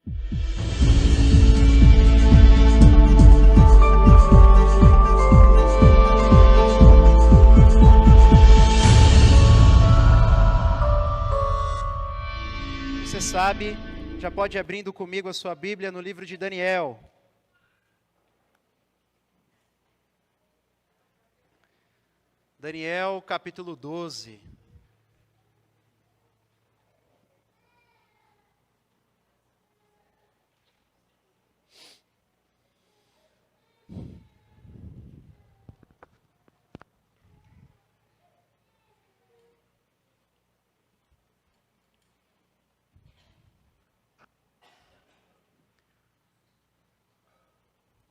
Você sabe, já pode ir abrindo comigo a sua Bíblia no livro de Daniel. Daniel, capítulo 12.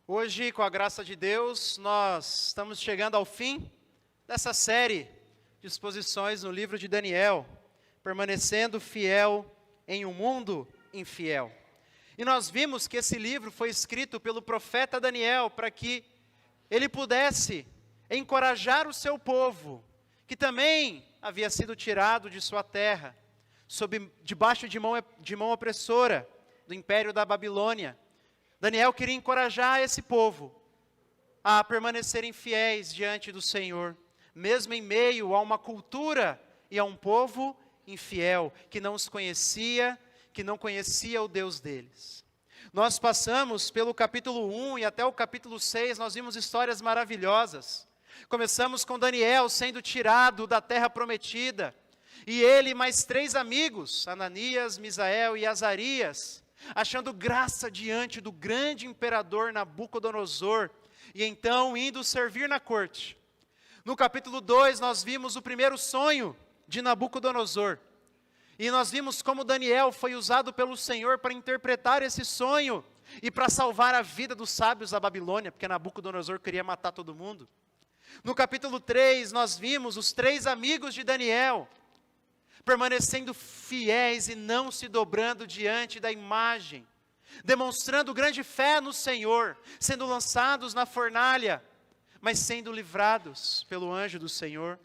Hoje, com a graça de Deus, nós estamos chegando ao fim dessa série de exposições no livro de Daniel, permanecendo fiel em um mundo infiel. E nós vimos que esse livro foi escrito pelo profeta Daniel para que ele pudesse encorajar o seu povo, que também havia sido tirado de sua terra, debaixo de mão opressora do império da Babilônia. Daniel queria encorajar esse povo a permanecerem fiéis diante do Senhor, mesmo em meio a uma cultura e a um povo infiel, que não os conhecia, que não conhecia o Deus deles. Nós passamos pelo capítulo 1 e até o capítulo 6, nós vimos histórias maravilhosas. Começamos com Daniel sendo tirado da terra prometida, e ele e mais 3 amigos, Ananias, Misael e Azarias, achando graça diante do grande imperador Nabucodonosor, e então indo servir na corte. No capítulo 2, nós vimos o primeiro sonho de Nabucodonosor, e nós vimos como Daniel foi usado pelo Senhor para interpretar esse sonho, e para salvar a vida dos sábios da Babilônia, porque Nabucodonosor queria matar todo mundo. No capítulo 3, nós vimos os 3 amigos de Daniel, permanecendo fiéis e não se dobrando diante da imagem, demonstrando grande fé no Senhor, sendo lançados na fornalha, mas sendo livrados pelo anjo do Senhor.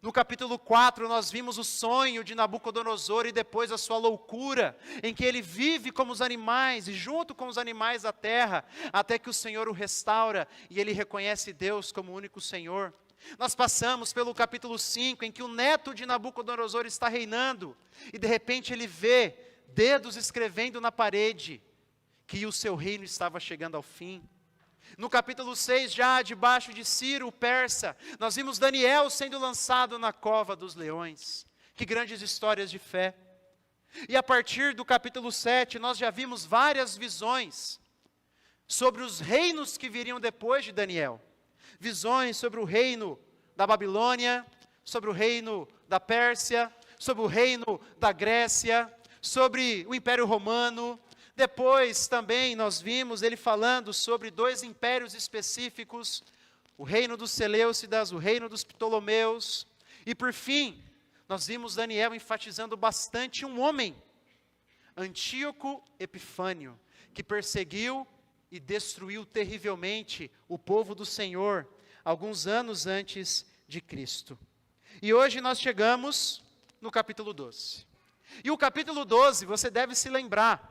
No capítulo 4, nós vimos o sonho de Nabucodonosor e depois a sua loucura, em que ele vive como os animais e junto com os animais da terra, até que o Senhor o restaura e ele reconhece Deus como o único Senhor. Nós passamos pelo capítulo 5, em que o neto de Nabucodonosor está reinando, e de repente ele vê dedos escrevendo na parede, que o seu reino estava chegando ao fim. No capítulo 6, já debaixo de Ciro, o persa, nós vimos Daniel sendo lançado na cova dos leões. Que grandes histórias de fé. E a partir do capítulo 7, nós já vimos várias visões sobre os reinos que viriam depois de Daniel. Visões sobre o reino da Babilônia, sobre o reino da Pérsia, sobre o reino da Grécia, sobre o Império Romano. Depois também nós vimos ele falando sobre 2 impérios específicos, o reino dos Seleucidas, o reino dos Ptolomeus. E por fim, nós vimos Daniel enfatizando bastante um homem, Antíoco Epifânio, que perseguiu e destruiu terrivelmente o povo do Senhor, alguns anos antes de Cristo. E hoje nós chegamos no capítulo 12. E o capítulo 12, você deve se lembrar,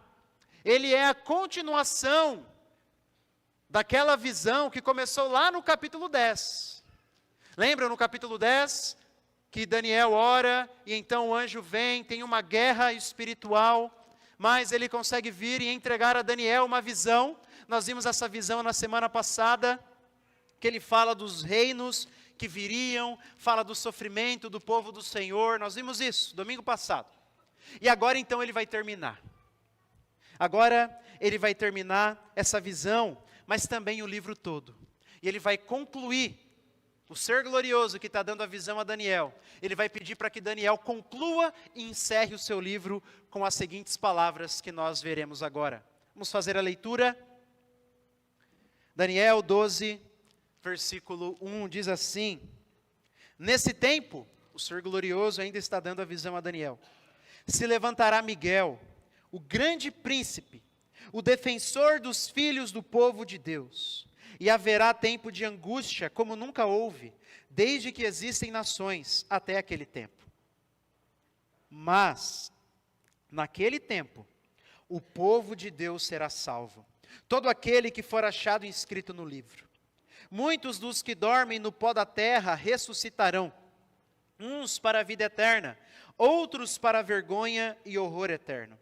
ele é a continuação daquela visão que começou lá no capítulo 10. Lembram no capítulo 10, que Daniel ora, e então o anjo vem, tem uma guerra espiritual, mas ele consegue vir e entregar a Daniel uma visão. Nós vimos essa visão na semana passada, que ele fala dos reinos que viriam, fala do sofrimento do povo do Senhor. Nós vimos isso domingo passado. E agora então ele vai terminar. Agora ele vai terminar essa visão, mas também o livro todo. E ele vai concluir o ser glorioso que está dando a visão a Daniel. Ele vai pedir para que Daniel conclua e encerre o seu livro com as seguintes palavras que nós veremos agora. Vamos fazer a leitura. Daniel 12, versículo 1 diz assim: Nesse tempo, o ser glorioso ainda está dando a visão a Daniel. Se levantará Miguel, o grande príncipe, o defensor dos filhos do povo de Deus. E haverá tempo de angústia como nunca houve, desde que existem nações até aquele tempo. Mas, naquele tempo, o povo de Deus será salvo, todo aquele que for achado inscrito no livro. Muitos dos que dormem no pó da terra ressuscitarão, uns para a vida eterna, outros para a vergonha e horror eterno.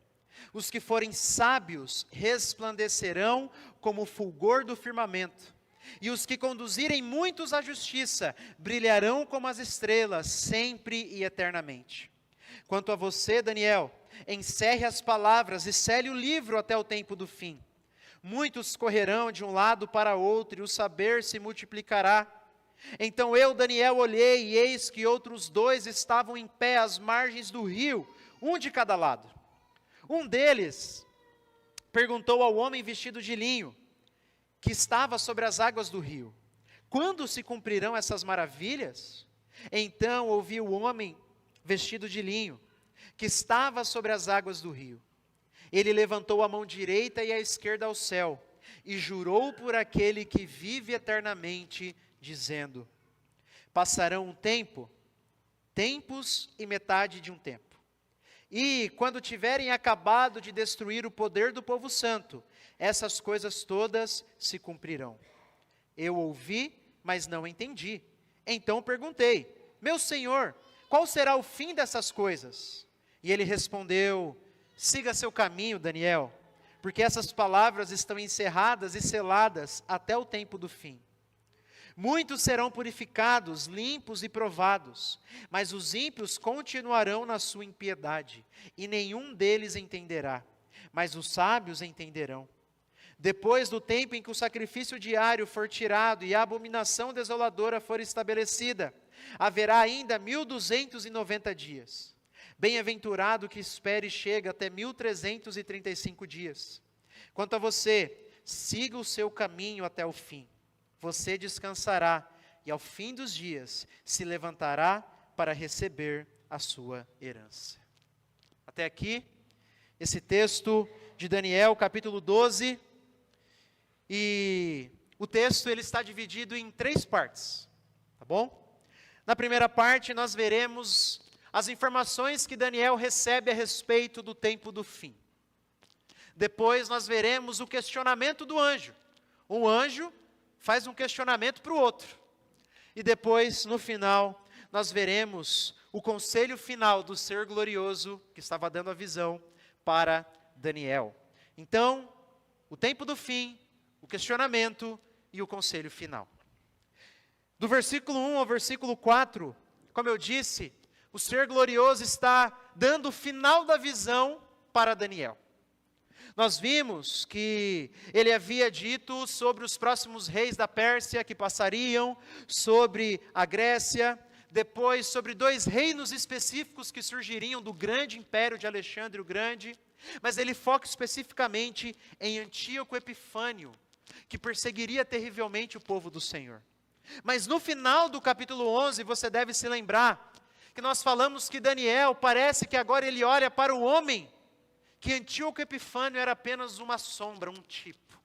Os que forem sábios resplandecerão como o fulgor do firmamento, e os que conduzirem muitos à justiça brilharão como as estrelas, sempre e eternamente. Quanto a você, Daniel, encerre as palavras e cele o livro até o tempo do fim. Muitos correrão de um lado para outro, e o saber se multiplicará. Então eu, Daniel, olhei, e eis que outros 2 estavam em pé às margens do rio, um de cada lado. Um deles perguntou ao homem vestido de linho, que estava sobre as águas do rio: quando se cumprirão essas maravilhas? Então ouvi o homem vestido de linho, que estava sobre as águas do rio. Ele levantou a mão direita e a esquerda ao céu, e jurou por aquele que vive eternamente, dizendo: passarão um tempo, tempos e metade de um tempo. E, quando tiverem acabado de destruir o poder do povo santo, essas coisas todas se cumprirão. Eu ouvi, mas não entendi. Então perguntei: meu senhor, qual será o fim dessas coisas? E ele respondeu: siga seu caminho, Daniel, porque essas palavras estão encerradas e seladas até o tempo do fim. Muitos serão purificados, limpos e provados, mas os ímpios continuarão na sua impiedade, e nenhum deles entenderá, mas os sábios entenderão. Depois do tempo em que o sacrifício diário for tirado e a abominação desoladora for estabelecida, haverá ainda 1290 dias. Bem-aventurado que espere e chega até 1335 dias. Quanto a você, siga o seu caminho até o fim. Você descansará e ao fim dos dias se levantará para receber a sua herança. Até aqui, esse texto de Daniel, capítulo 12. E o texto ele está dividido em 3 partes, tá bom? Na primeira parte nós veremos as informações que Daniel recebe a respeito do tempo do fim. Depois nós veremos o questionamento do anjo. Um anjo faz um questionamento para o outro. E depois, no final, nós veremos o conselho final do ser glorioso que estava dando a visão para Daniel. Então, o tempo do fim, o questionamento e o conselho final. Do versículo 1 ao versículo 4, como eu disse, o ser glorioso está dando o final da visão para Daniel. Nós vimos que ele havia dito sobre os próximos reis da Pérsia que passariam, sobre a Grécia, depois sobre 2 reinos específicos que surgiriam do grande império de Alexandre o Grande, mas ele foca especificamente em Antíoco Epifânio, que perseguiria terrivelmente o povo do Senhor. Mas no final do capítulo 11, você deve se lembrar que nós falamos que Daniel parece que agora ele olha para o homem, que Antíoco Epifânio era apenas uma sombra, um tipo.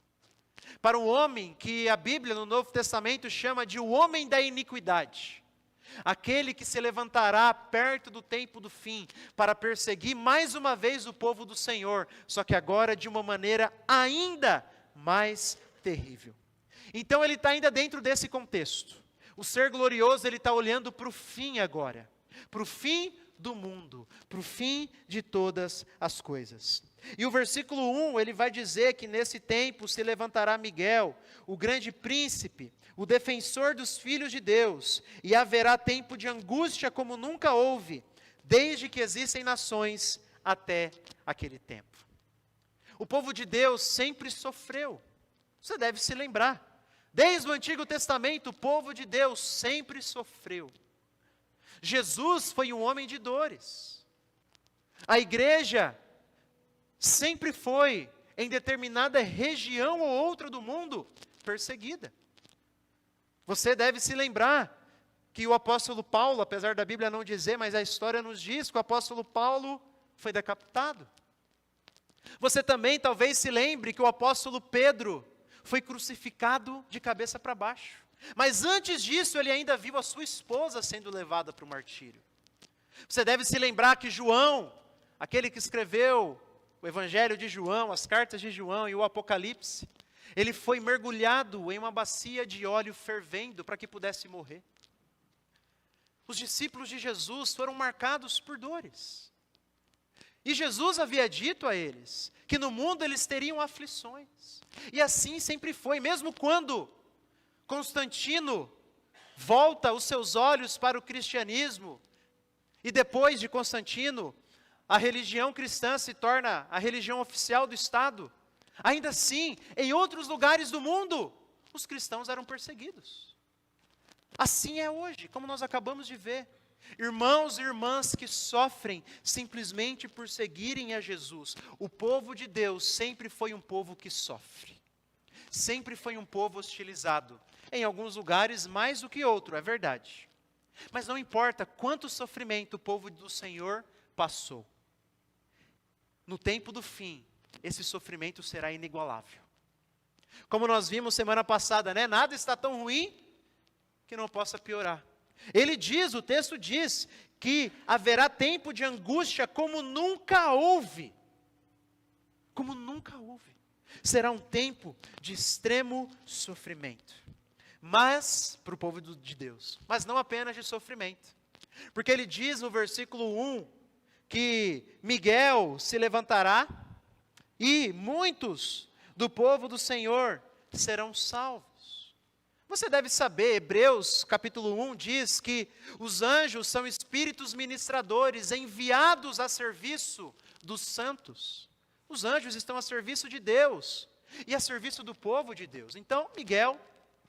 Para o homem que a Bíblia no Novo Testamento chama de o homem da iniquidade. Aquele que se levantará perto do tempo do fim para perseguir mais uma vez o povo do Senhor, só que agora de uma maneira ainda mais terrível. Então ele está ainda dentro desse contexto. O ser glorioso ele está olhando para o fim agora, para o fim do mundo, para o fim de todas as coisas. E o versículo 1, ele vai dizer que nesse tempo se levantará Miguel, o grande príncipe, o defensor dos filhos de Deus, e haverá tempo de angústia como nunca houve, desde que existem nações até aquele tempo. O povo de Deus sempre sofreu, você deve se lembrar. Desde o Antigo Testamento, o povo de Deus sempre sofreu. Jesus foi um homem de dores. A igreja sempre foi, em determinada região ou outra do mundo, perseguida. Você deve se lembrar que o apóstolo Paulo, apesar da Bíblia não dizer, mas a história nos diz que o apóstolo Paulo foi decapitado. Você também talvez se lembre que o apóstolo Pedro foi crucificado de cabeça para baixo. Mas antes disso, ele ainda viu a sua esposa sendo levada para o martírio. Você deve se lembrar que João, aquele que escreveu o Evangelho de João, as cartas de João e o Apocalipse, ele foi mergulhado em uma bacia de óleo fervendo para que pudesse morrer. Os discípulos de Jesus foram marcados por dores. E Jesus havia dito a eles que no mundo eles teriam aflições. E assim sempre foi, mesmo quando Constantino volta os seus olhos para o cristianismo, e depois de Constantino, a religião cristã se torna a religião oficial do Estado. Ainda assim, em outros lugares do mundo, os cristãos eram perseguidos. Assim é hoje, como nós acabamos de ver. Irmãos e irmãs que sofrem simplesmente por seguirem a Jesus. O povo de Deus sempre foi um povo que sofre. Sempre foi um povo hostilizado. Em alguns lugares mais do que outro, é verdade. Mas não importa quanto sofrimento o povo do Senhor passou. No tempo do fim, esse sofrimento será inigualável. Como nós vimos semana passada, né? Nada está tão ruim que não possa piorar. Ele diz, o texto diz, que haverá tempo de angústia como nunca houve. Como nunca houve. Será um tempo de extremo sofrimento. Mas, para o povo de Deus, mas não apenas de sofrimento. Porque ele diz no versículo 1, que Miguel se levantará, e muitos do povo do Senhor serão salvos. Você deve saber, Hebreus capítulo 1 diz que os anjos são espíritos ministradores enviados a serviço dos santos. Os anjos estão a serviço de Deus e a serviço do povo de Deus. Então, Miguel,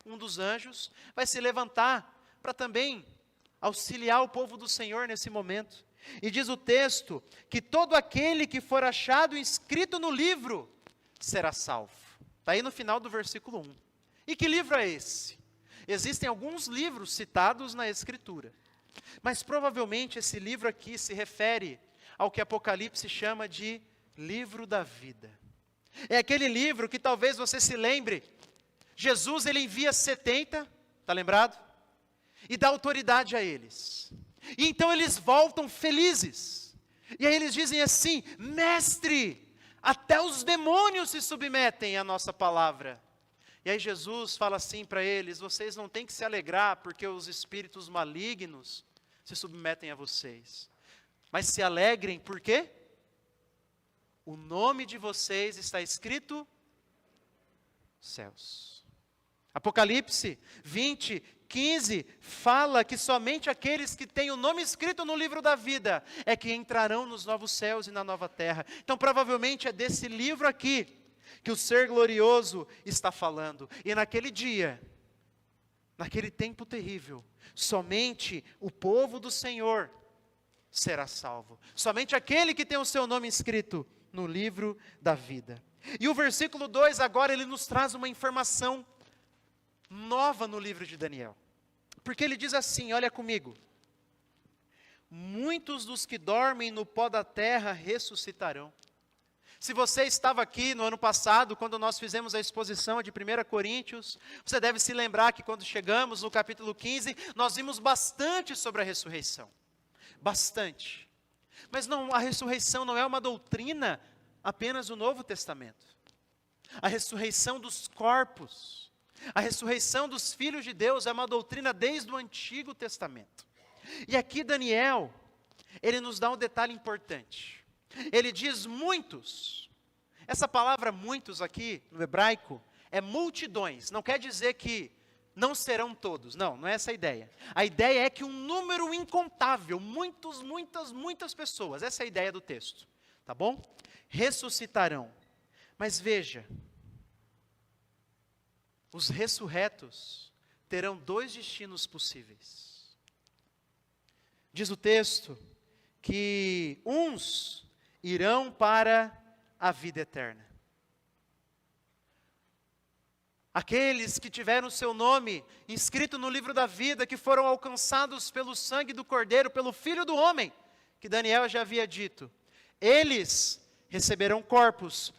um dos anjos, vai se levantar para também auxiliar o povo do Senhor nesse momento. E diz o texto que todo aquele que for achado inscrito no livro será salvo. Está aí no final do versículo 1. E que livro é esse? Existem alguns livros citados na Escritura. Mas provavelmente esse livro aqui se refere ao que Apocalipse chama de livro da vida. É aquele livro que talvez você se lembre. Jesus, ele envia 70, está lembrado? E dá autoridade a eles. E então eles voltam felizes. E aí eles dizem assim: mestre, até os demônios se submetem à nossa palavra. E aí Jesus fala assim para eles: vocês não têm que se alegrar porque os espíritos malignos se submetem a vocês. Mas se alegrem, por quê? O nome de vocês está escrito nos céus. Apocalipse 20, 15, fala que somente aqueles que têm o nome escrito no livro da vida é que entrarão nos novos céus e na nova terra. Então provavelmente é desse livro aqui que o ser glorioso está falando. E naquele dia, naquele tempo terrível, somente o povo do Senhor será salvo. Somente aquele que tem o seu nome escrito no livro da vida. E o versículo 2 agora ele nos traz uma informação nova no livro de Daniel. Porque ele diz assim, olha comigo: muitos dos que dormem no pó da terra ressuscitarão. Se você estava aqui no ano passado, quando nós fizemos a exposição de 1 Coríntios, você deve se lembrar que quando chegamos no capítulo 15, nós vimos bastante sobre a ressurreição. Bastante. Mas não, a ressurreição não é uma doutrina apenas do Novo Testamento. A ressurreição dos corpos, a ressurreição dos filhos de Deus é uma doutrina desde o Antigo Testamento. E aqui Daniel, ele nos dá um detalhe importante. Ele diz muitos. Essa palavra muitos aqui, no hebraico, é multidões. Não quer dizer que não serão todos. Não, não é essa a ideia. A ideia é que um número incontável, muitas pessoas. Essa é a ideia do texto. Tá bom? Ressuscitarão. Mas veja, os ressurretos terão dois destinos possíveis. Diz o texto que uns irão para a vida eterna. Aqueles que tiveram seu nome inscrito no livro da vida, que foram alcançados pelo sangue do Cordeiro, pelo Filho do Homem, que Daniel já havia dito, eles receberão corpos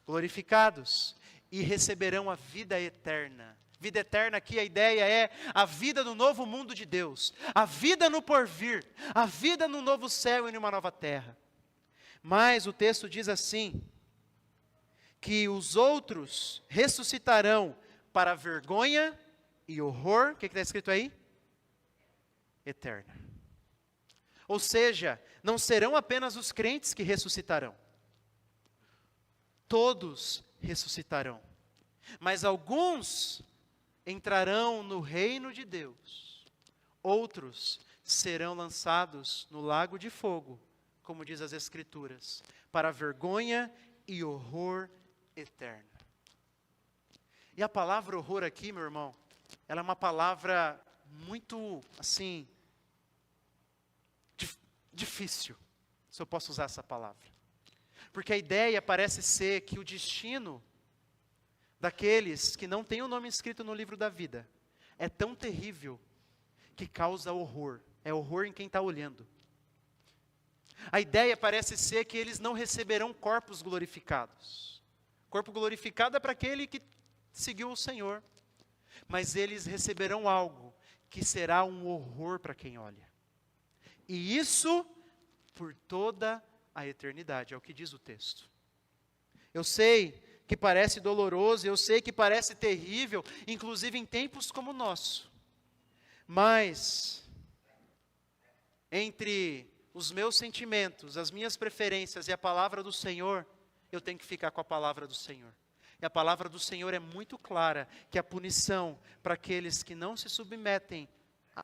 glorificados e receberão a vida eterna. Vida eterna aqui, a ideia é a vida no novo mundo de Deus, a vida no porvir, a vida no novo céu e numa nova terra. Mas o texto diz assim, que os outros ressuscitarão para vergonha e horror, o que está escrito aí? Eterna. Ou seja, não serão apenas os crentes que ressuscitarão. Todos ressuscitarão. Mas alguns entrarão no reino de Deus. Outros serão lançados no lago de fogo, como diz as Escrituras, para vergonha e horror eterno. E a palavra horror aqui, meu irmão, ela é uma palavra muito, assim, difícil, se eu posso usar essa palavra. Porque a ideia parece ser que o destino daqueles que não têm o nome escrito no livro da vida é tão terrível que causa horror. É horror em quem está olhando. A ideia parece ser que eles não receberão corpos glorificados. Corpo glorificado é para aquele que seguiu o Senhor. Mas eles receberão algo que será um horror para quem olha. E isso por toda a eternidade, é o que diz o texto. Eu sei que parece doloroso, eu sei que parece terrível, inclusive em tempos como o nosso. Mas, entre os meus sentimentos, as minhas preferências e a palavra do Senhor, eu tenho que ficar com a palavra do Senhor. E a palavra do Senhor é muito clara, que a punição para aqueles que não se submetem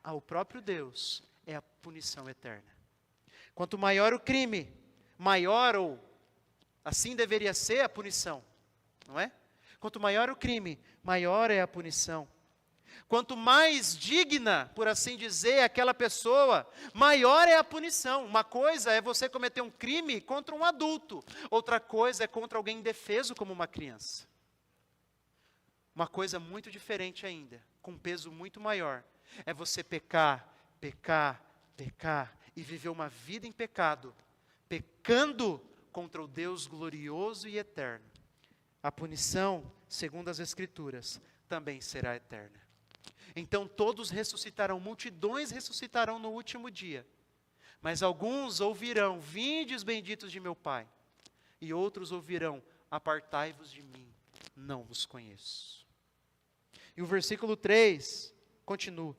ao próprio Deus é a punição eterna. Quanto maior o crime, maior ou assim deveria ser a punição, não é? Quanto maior o crime, maior é a punição. Quanto mais digna, por assim dizer, aquela pessoa, maior é a punição. Uma coisa é você cometer um crime contra um adulto, outra coisa é contra alguém indefeso como uma criança. Uma coisa muito diferente ainda, com peso muito maior, é você pecar e viver uma vida em pecado, pecando contra o Deus glorioso e eterno. A punição, segundo as Escrituras, também será eterna. Então todos ressuscitarão, multidões ressuscitarão no último dia. Mas alguns ouvirão, vindes benditos de meu Pai. E outros ouvirão, apartai-vos de mim, não vos conheço. E o versículo 3 continua.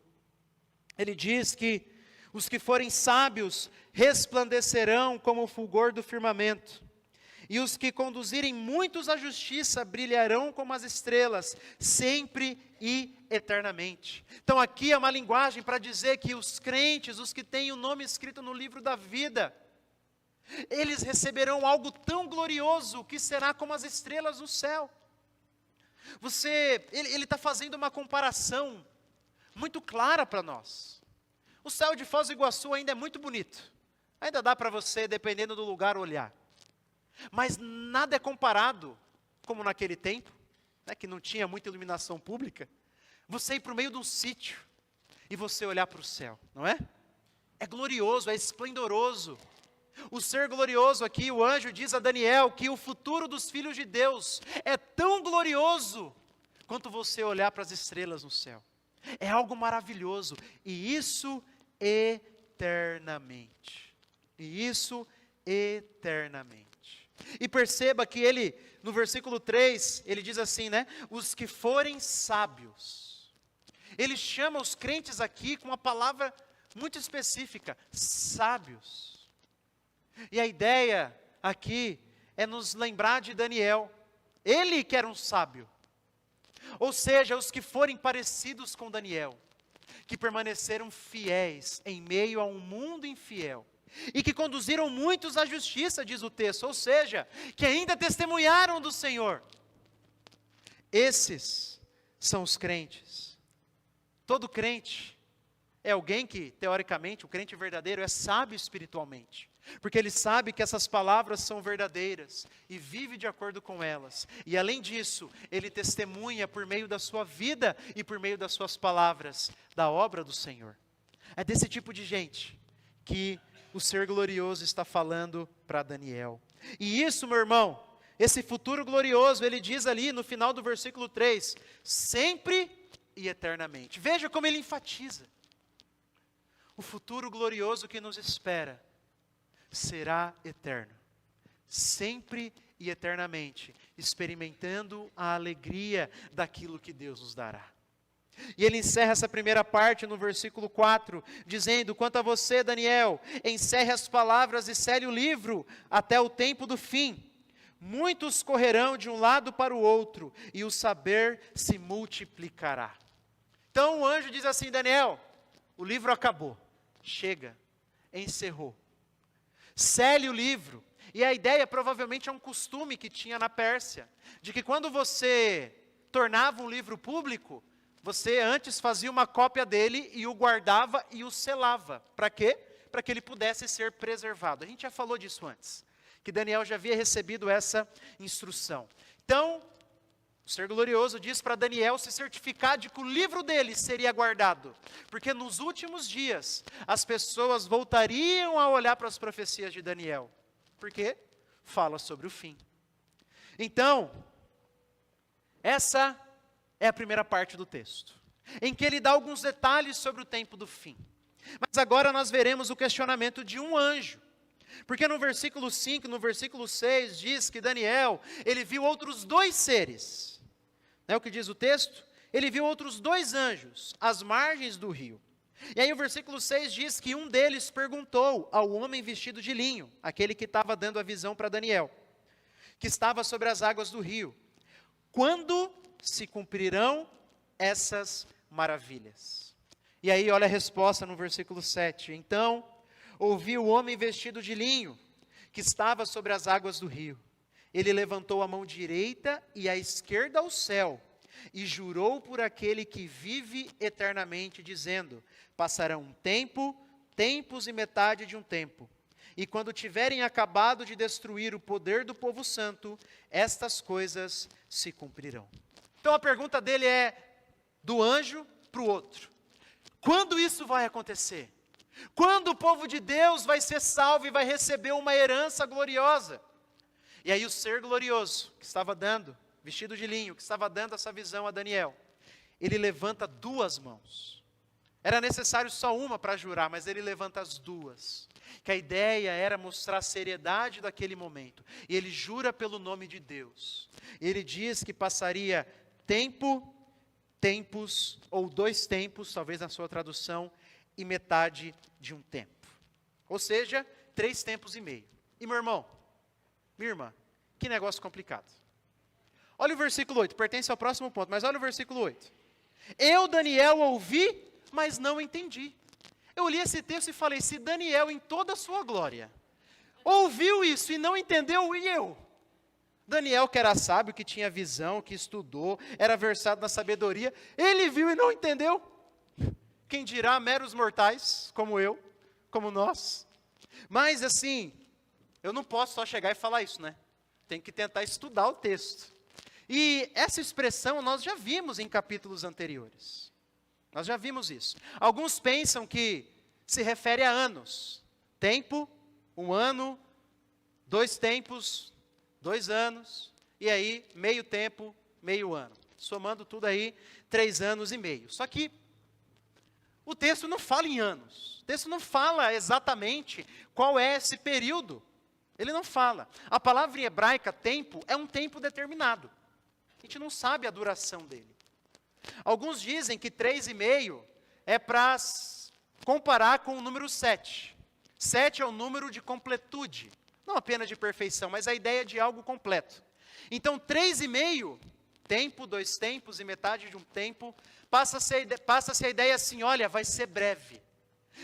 Ele diz que os que forem sábios resplandecerão como o fulgor do firmamento. E os que conduzirem muitos à justiça brilharão como as estrelas, sempre e eternamente. Então aqui é uma linguagem para dizer que os crentes, os que têm o nome escrito no livro da vida, eles receberão algo tão glorioso que será como as estrelas no céu. Ele está fazendo uma comparação muito clara para nós. O céu de Foz do Iguaçu ainda é muito bonito. Ainda dá para você, dependendo do lugar, olhar. Mas nada é comparado, como naquele tempo, né, que não tinha muita iluminação pública, você ir para o meio de um sítio e você olhar para o céu, não é? É glorioso, é esplendoroso. O ser glorioso aqui, o anjo diz a Daniel que o futuro dos filhos de Deus é tão glorioso quanto você olhar para as estrelas no céu. É algo maravilhoso, e isso eternamente. E isso eternamente. E perceba que ele, no versículo 3, ele diz assim, né? Os que forem sábios. Ele chama os crentes aqui com uma palavra muito específica, sábios. E a ideia aqui é nos lembrar de Daniel. Ele que era um sábio. Ou seja, os que forem parecidos com Daniel, que permaneceram fiéis em meio a um mundo infiel, e que conduziram muitos à justiça, diz o texto, ou seja, que ainda testemunharam do Senhor. Esses são os crentes. Todo crente é alguém que, teoricamente, o crente verdadeiro é sábio espiritualmente, porque ele sabe que essas palavras são verdadeiras e vive de acordo com elas. E além disso, ele testemunha por meio da sua vida e por meio das suas palavras, da obra do Senhor. É desse tipo de gente que o ser glorioso está falando para Daniel. E isso, meu irmão, esse futuro glorioso, ele diz ali no final do versículo 3, sempre e eternamente. Veja como ele enfatiza. O futuro glorioso que nos espera será eterno. sempre e eternamente, experimentando a alegria daquilo que Deus nos dará. E ele encerra essa primeira parte no versículo 4, dizendo: quanto a você, Daniel, encerre as palavras e cele o livro até o tempo do fim. Muitos correrão de um lado para o outro, e o saber se multiplicará. Então o anjo diz assim: Daniel, o livro acabou, chega, encerrou. Cele o livro. E a ideia provavelmente é um costume que tinha na Pérsia, de que quando você tornava um livro público, você antes fazia uma cópia dele e o guardava e o selava. Para quê? Para que ele pudesse ser preservado. A gente já falou disso antes, que Daniel já havia recebido essa instrução. Então, o Ser Glorioso diz para Daniel se certificar de que o livro dele seria guardado, porque nos últimos dias as pessoas voltariam a olhar para as profecias de Daniel, porque fala sobre o fim. Então, essa é a primeira parte do texto, em que ele dá alguns detalhes sobre o tempo do fim. Mas agora nós veremos o questionamento de um anjo. Porque no versículo 5, no versículo 6, diz que Daniel, ele viu outros dois seres. Não é o que diz o texto? Ele viu outros dois anjos, às margens do rio. E aí o versículo 6 diz que um deles perguntou ao homem vestido de linho, aquele que estava dando a visão para Daniel, que estava sobre as águas do rio: quando se cumprirão essas maravilhas? E aí olha a resposta no versículo 7. Então ouvi o homem vestido de linho, que estava sobre as águas do rio. Ele levantou a mão direita e a esquerda ao céu, e jurou por aquele que vive eternamente, dizendo: passarão um tempo, tempos e metade de um tempo. E quando tiverem acabado de destruir o poder do povo santo, estas coisas se cumprirão. Então a pergunta dele é do anjo para o outro: quando isso vai acontecer? Quando o povo de Deus vai ser salvo e vai receber uma herança gloriosa? E aí o Ser Glorioso, que estava dando, vestido de linho, que estava dando essa visão a Daniel, ele levanta duas mãos. Era necessário só uma para jurar, mas ele levanta as duas. Que a ideia era mostrar a seriedade daquele momento. E ele jura pelo nome de Deus. Ele diz que passaria tempo, tempos, ou 2 tempos, talvez na sua tradução, e metade de um tempo. Ou seja, 3 tempos e meio. E meu irmão, minha irmã, que negócio complicado. Olha o versículo 8, pertence ao próximo ponto, mas olha o versículo 8. Eu, Daniel, ouvi, mas não entendi. Eu li esse texto e falei: se Daniel, em toda a sua glória, ouviu isso e não entendeu, e eu? Daniel, que era sábio, que tinha visão, que estudou, era versado na sabedoria, ele viu e não entendeu? Quem dirá meros mortais, como eu, como nós? Mas assim, eu não posso só chegar e falar isso, né? Tem que tentar estudar o texto. E essa expressão nós já vimos em capítulos anteriores. Nós já vimos isso. Alguns pensam que se refere a anos. Tempo, 1 ano, 2 tempos, 2 anos, e aí meio tempo, meio ano. Somando tudo aí, 3 anos e meio. Só que o texto não fala em anos. O texto não fala exatamente qual é esse período. Ele não fala. A palavra em hebraica, tempo, é um tempo determinado. A gente não sabe a duração dele. Alguns dizem que 3,5 é para comparar com o número 7. 7 é o número de completude. Não apenas de perfeição, mas a ideia de algo completo. Então, 3,5, tempo, 2 tempos e metade de um tempo, passa-se a ideia assim: olha, vai ser breve.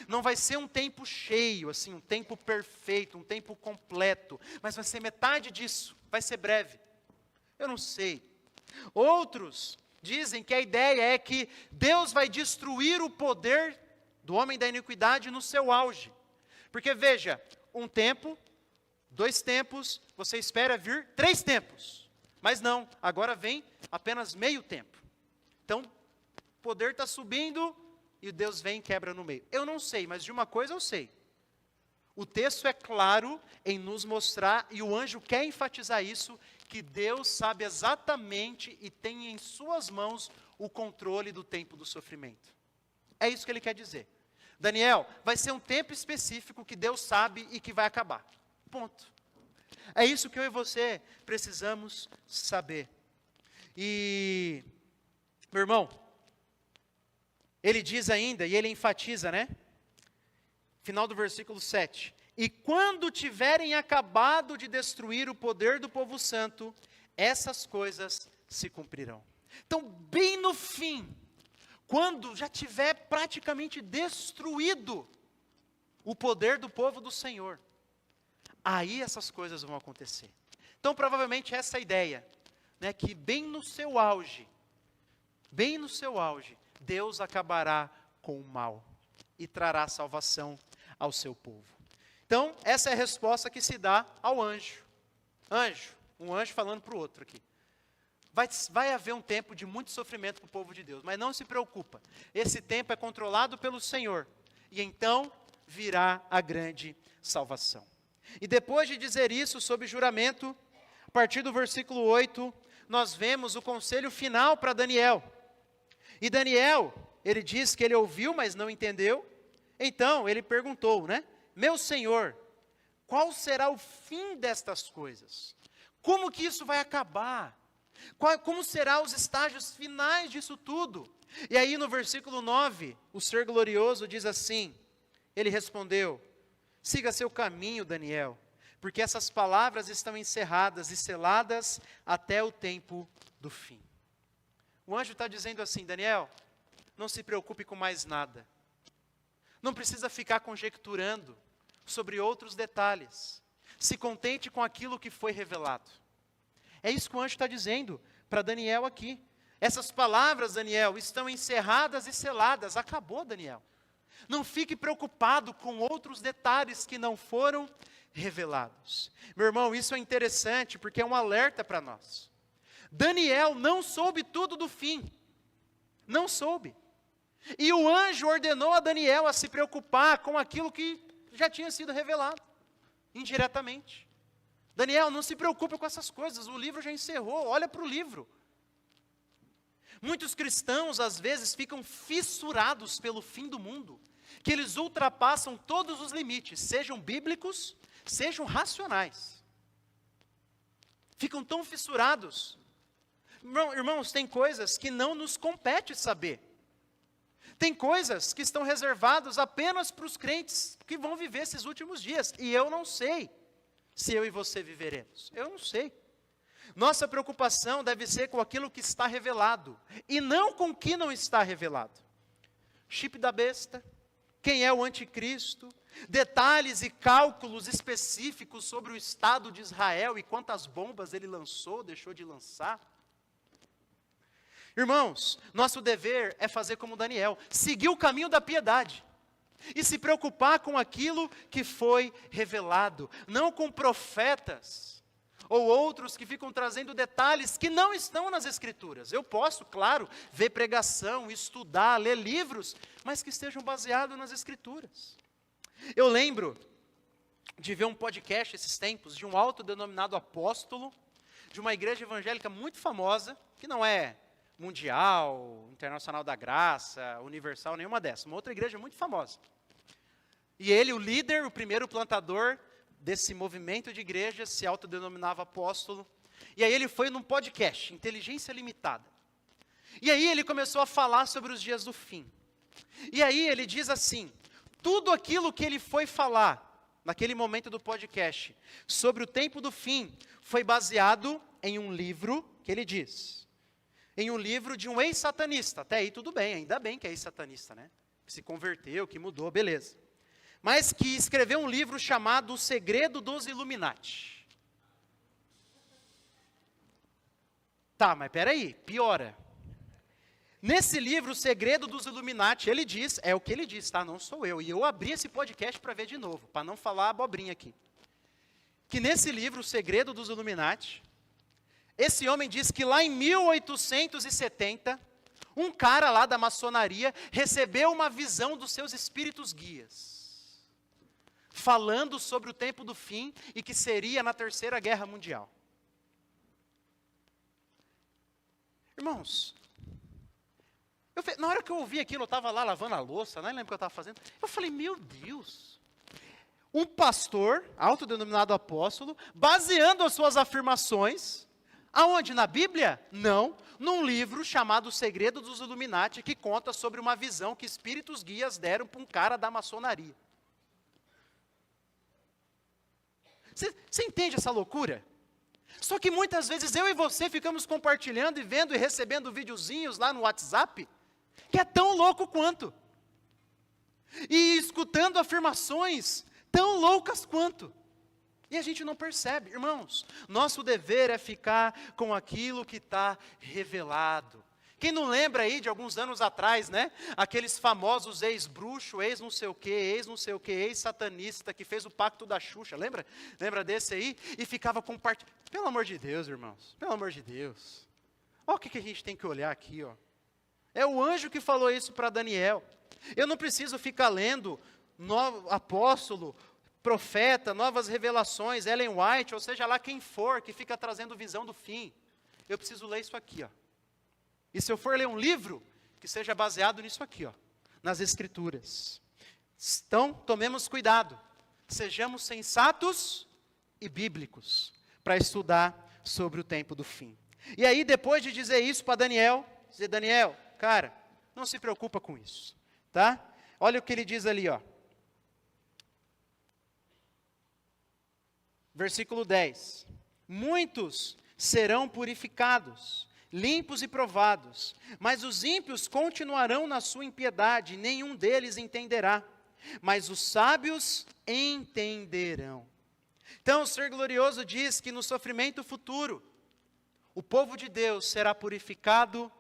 Não vai ser um tempo cheio, assim, um tempo perfeito, um tempo completo, mas vai ser metade disso, vai ser breve. Eu não sei. Outros dizem que a ideia é que Deus vai destruir o poder do homem da iniquidade no seu auge. Porque veja, 1 tempo, 2 tempos, você espera vir 3 tempos. Mas não, agora vem apenas meio tempo. Então, o poder está subindo e Deus vem e quebra no meio. Eu não sei, mas de uma coisa eu sei. O texto é claro em nos mostrar, e o anjo quer enfatizar isso, que Deus sabe exatamente e tem em suas mãos o controle do tempo do sofrimento. É isso que ele quer dizer. Daniel, vai ser um tempo específico que Deus sabe e que vai acabar. Ponto. É isso que eu e você precisamos saber. E, meu irmão, ele diz ainda, e ele enfatiza, né? Final do versículo 7. E quando tiverem acabado de destruir o poder do povo santo, essas coisas se cumprirão. Então, bem no fim, quando já tiver praticamente destruído o poder do povo do Senhor, aí essas coisas vão acontecer. Então, provavelmente essa é a ideia, né, que bem no seu auge, Deus acabará com o mal e trará salvação ao seu povo. Então, essa é a resposta que se dá ao anjo. Um anjo falando para o outro aqui. Vai haver um tempo de muito sofrimento para o povo de Deus, mas não se preocupa. Esse tempo é controlado pelo Senhor. E então virá a grande salvação. E depois de dizer isso sob juramento, a partir do versículo 8, nós vemos o conselho final para Daniel. E Daniel, ele diz que ele ouviu, mas não entendeu. Então, ele perguntou, né? Meu Senhor, qual será o fim destas coisas? Como que isso vai acabar? Como serão os estágios finais disso tudo? E aí no versículo 9, o ser glorioso diz assim, ele respondeu, siga seu caminho, Daniel, porque essas palavras estão encerradas e seladas até o tempo do fim. O anjo está dizendo assim, Daniel, não se preocupe com mais nada. Não precisa ficar conjecturando sobre outros detalhes. Se contente com aquilo que foi revelado. É isso que o anjo está dizendo para Daniel aqui. Essas palavras, Daniel, estão encerradas e seladas. Acabou, Daniel. Não fique preocupado com outros detalhes que não foram revelados. Meu irmão, isso é interessante porque é um alerta para nós. Daniel não soube tudo do fim. Não soube. E o anjo ordenou a Daniel a se preocupar com aquilo que já tinha sido revelado, indiretamente. Daniel, não se preocupe com essas coisas, o livro já encerrou, olha para o livro. Muitos cristãos, às vezes, ficam fissurados pelo fim do mundo, que eles ultrapassam todos os limites, sejam bíblicos, sejam racionais. Ficam tão fissurados. Irmãos, tem coisas que não nos compete saber. Tem coisas que estão reservadas apenas para os crentes que vão viver esses últimos dias. E eu não sei se eu e você viveremos. Eu não sei. Nossa preocupação deve ser com aquilo que está revelado. E não com o que não está revelado. Chip da besta. Quem é o anticristo. Detalhes e cálculos específicos sobre o Estado de Israel e quantas bombas ele lançou, deixou de lançar. Irmãos, nosso dever é fazer como Daniel, seguir o caminho da piedade e se preocupar com aquilo que foi revelado, não com profetas ou outros que ficam trazendo detalhes que não estão nas Escrituras. Eu posso, claro, ver pregação, estudar, ler livros, mas que estejam baseados nas Escrituras. Eu lembro de ver um podcast esses tempos de um autodenominado apóstolo de uma igreja evangélica muito famosa, que não é Mundial, Internacional da Graça, Universal, nenhuma dessas. Uma outra igreja muito famosa. E ele, o líder, o primeiro plantador desse movimento de igreja, se autodenominava apóstolo. E aí ele foi num podcast, Inteligência Limitada. E aí ele começou a falar sobre os dias do fim. E aí ele diz assim, tudo aquilo que ele foi falar, naquele momento do podcast, sobre o tempo do fim, foi baseado em um livro que ele diz. Em um livro de um ex-satanista. Até aí tudo bem, ainda bem que é ex-satanista, né? Que se converteu, que mudou, beleza. Mas que escreveu um livro chamado O Segredo dos Illuminati. Tá, mas peraí, piora. Nesse livro, O Segredo dos Illuminati, ele diz, é o que ele diz, tá? Não sou eu. E eu abri esse podcast para ver de novo, para não falar abobrinha aqui. Que nesse livro, O Segredo dos Illuminati, esse homem diz que lá em 1870, um cara lá da maçonaria recebeu uma visão dos seus espíritos guias, falando sobre o tempo do fim e que seria na Terceira Guerra Mundial. Irmãos, na hora que eu ouvi aquilo, eu estava lá lavando a louça, nem lembro o que eu estava fazendo, eu falei, meu Deus, um pastor, autodenominado apóstolo, baseando as suas afirmações, aonde? Na Bíblia? Não, num livro chamado O Segredo dos Illuminati, que conta sobre uma visão que espíritos guias deram para um cara da maçonaria. Você entende essa loucura? Só que muitas vezes eu e você ficamos compartilhando e vendo e recebendo videozinhos lá no WhatsApp, que é tão louco quanto. E escutando afirmações tão loucas quanto. E a gente não percebe. Irmãos, nosso dever é ficar com aquilo que está revelado. Quem não lembra aí de alguns anos atrás, né? Aqueles famosos ex-bruxo, ex-não sei o quê, ex-não sei o quê, ex-satanista, que fez o pacto da Xuxa, lembra? Lembra desse aí? E ficava compartilhando. Pelo amor de Deus, irmãos, pelo amor de Deus. Olha o que a gente tem que olhar aqui, ó. É o anjo que falou isso para Daniel. Eu não preciso ficar lendo apóstolo, profeta, novas revelações, Ellen White, ou seja lá quem for, que fica trazendo visão do fim. Eu preciso ler isso aqui, ó. E se eu for ler um livro, que seja baseado nisso aqui, ó, nas Escrituras. Então, tomemos cuidado, sejamos sensatos e bíblicos, para estudar sobre o tempo do fim. E aí, depois de dizer isso para Daniel, dizer, Daniel, cara, não se preocupa com isso, tá? Olha o que ele diz ali, ó. Versículo 10. Muitos serão purificados, limpos e provados, mas os ímpios continuarão na sua impiedade, nenhum deles entenderá, mas os sábios entenderão. Então, o Ser Glorioso diz que no sofrimento futuro, o povo de Deus será purificado,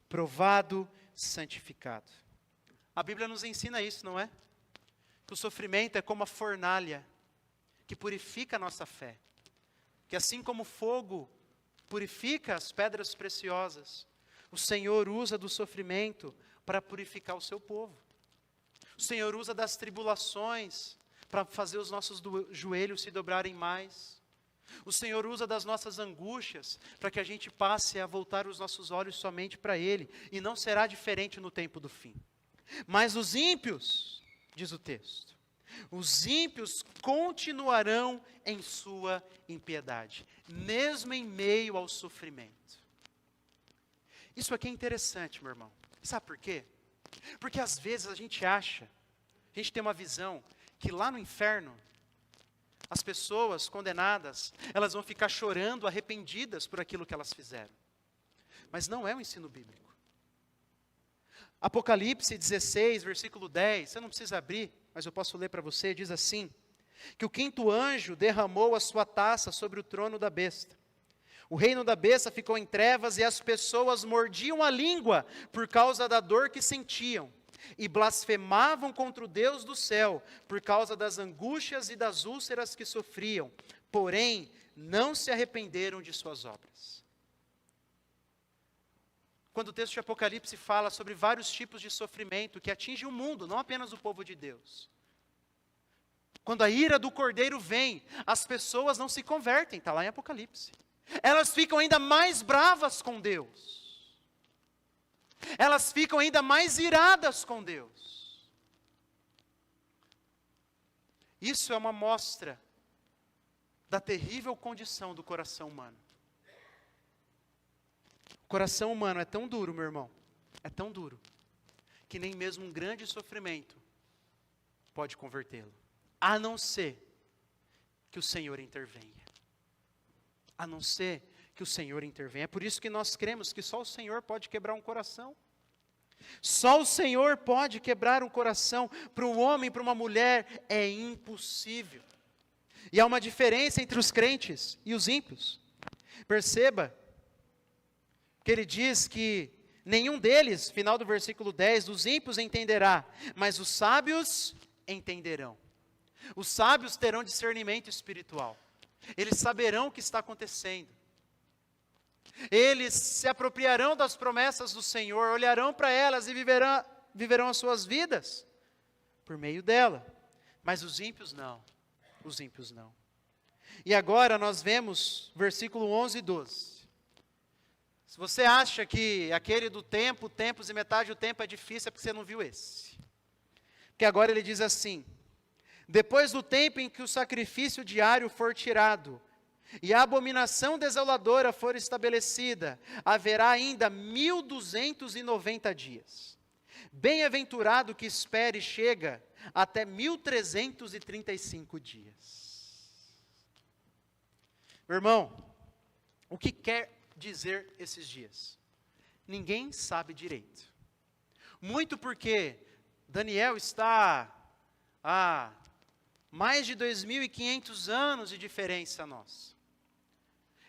provado, santificado. A Bíblia nos ensina isso, não é? Que o sofrimento é como a fornalha que purifica a nossa fé. Que assim como o fogo purifica as pedras preciosas, o Senhor usa do sofrimento para purificar o seu povo. O Senhor usa das tribulações para fazer os nossos joelhos se dobrarem mais. O Senhor usa das nossas angústias para que a gente passe a voltar os nossos olhos somente para Ele. E não será diferente no tempo do fim. Mas os ímpios, diz o texto, os ímpios continuarão em sua impiedade, mesmo em meio ao sofrimento. Isso aqui é interessante, meu irmão. Sabe por quê? Porque às vezes a gente tem uma visão que lá no inferno, as pessoas condenadas, elas vão ficar chorando, arrependidas por aquilo que elas fizeram. Mas não é o ensino bíblico. Apocalipse 16, versículo 10, você não precisa abrir, mas eu posso ler para você, diz assim, que o quinto anjo derramou a sua taça sobre o trono da besta. O reino da besta ficou em trevas e as pessoas mordiam a língua por causa da dor que sentiam e blasfemavam contra o Deus do céu por causa das angústias e das úlceras que sofriam, porém não se arrependeram de suas obras. Quando o texto de Apocalipse fala sobre vários tipos de sofrimento que atinge o mundo, não apenas o povo de Deus. Quando a ira do Cordeiro vem, as pessoas não se convertem, está lá em Apocalipse. Elas ficam ainda mais bravas com Deus. Elas ficam ainda mais iradas com Deus. Isso é uma mostra da terrível condição do coração humano. O coração humano é tão duro, meu irmão, é tão duro, que nem mesmo um grande sofrimento pode convertê-lo, a não ser que o Senhor intervenha. A não ser que o Senhor intervenha. É por isso que nós cremos que só o Senhor pode quebrar um coração. Só o Senhor pode quebrar um coração. Para um homem, para uma mulher, é impossível. E há uma diferença entre os crentes e os ímpios. Perceba que ele diz que nenhum deles, final do versículo 10, dos ímpios entenderá, mas os sábios entenderão. Os sábios terão discernimento espiritual. Eles saberão o que está acontecendo. Eles se apropriarão das promessas do Senhor, olharão para elas e viverão as suas vidas por meio dela. Mas os ímpios não. Os ímpios não. E agora nós vemos versículo 11 e 12. Se você acha que aquele do tempo, tempos e metade do tempo é difícil, é porque você não viu esse. Porque agora ele diz assim: Depois do tempo em que o sacrifício diário for tirado, e a abominação desoladora for estabelecida, haverá ainda 1290 dias. Bem-aventurado que espere e chega até 1335 dias. Meu irmão, o que quer dizer esses dias? Ninguém sabe direito. Muito porque Daniel está a mais de 2.500 anos de diferença a nós.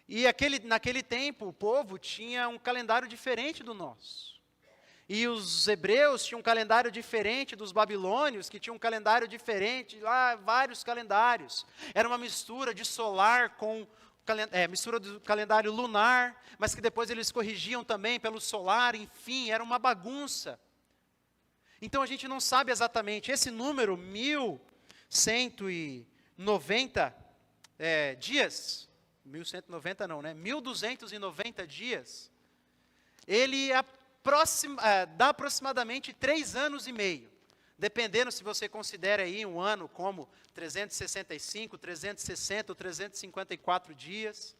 E naquele tempo, o povo tinha um calendário diferente do nosso. E os hebreus tinham um calendário diferente dos babilônios, que tinham um calendário diferente, lá vários calendários. Era uma mistura de solar com mistura do calendário lunar, mas que depois eles corrigiam também pelo solar, enfim, era uma bagunça. Então a gente não sabe exatamente, esse número, 1190 dias, 1190 não, né? 1290 dias, ele dá aproximadamente 3 anos e meio, dependendo se você considera aí um ano como 365, 360 ou 354 dias.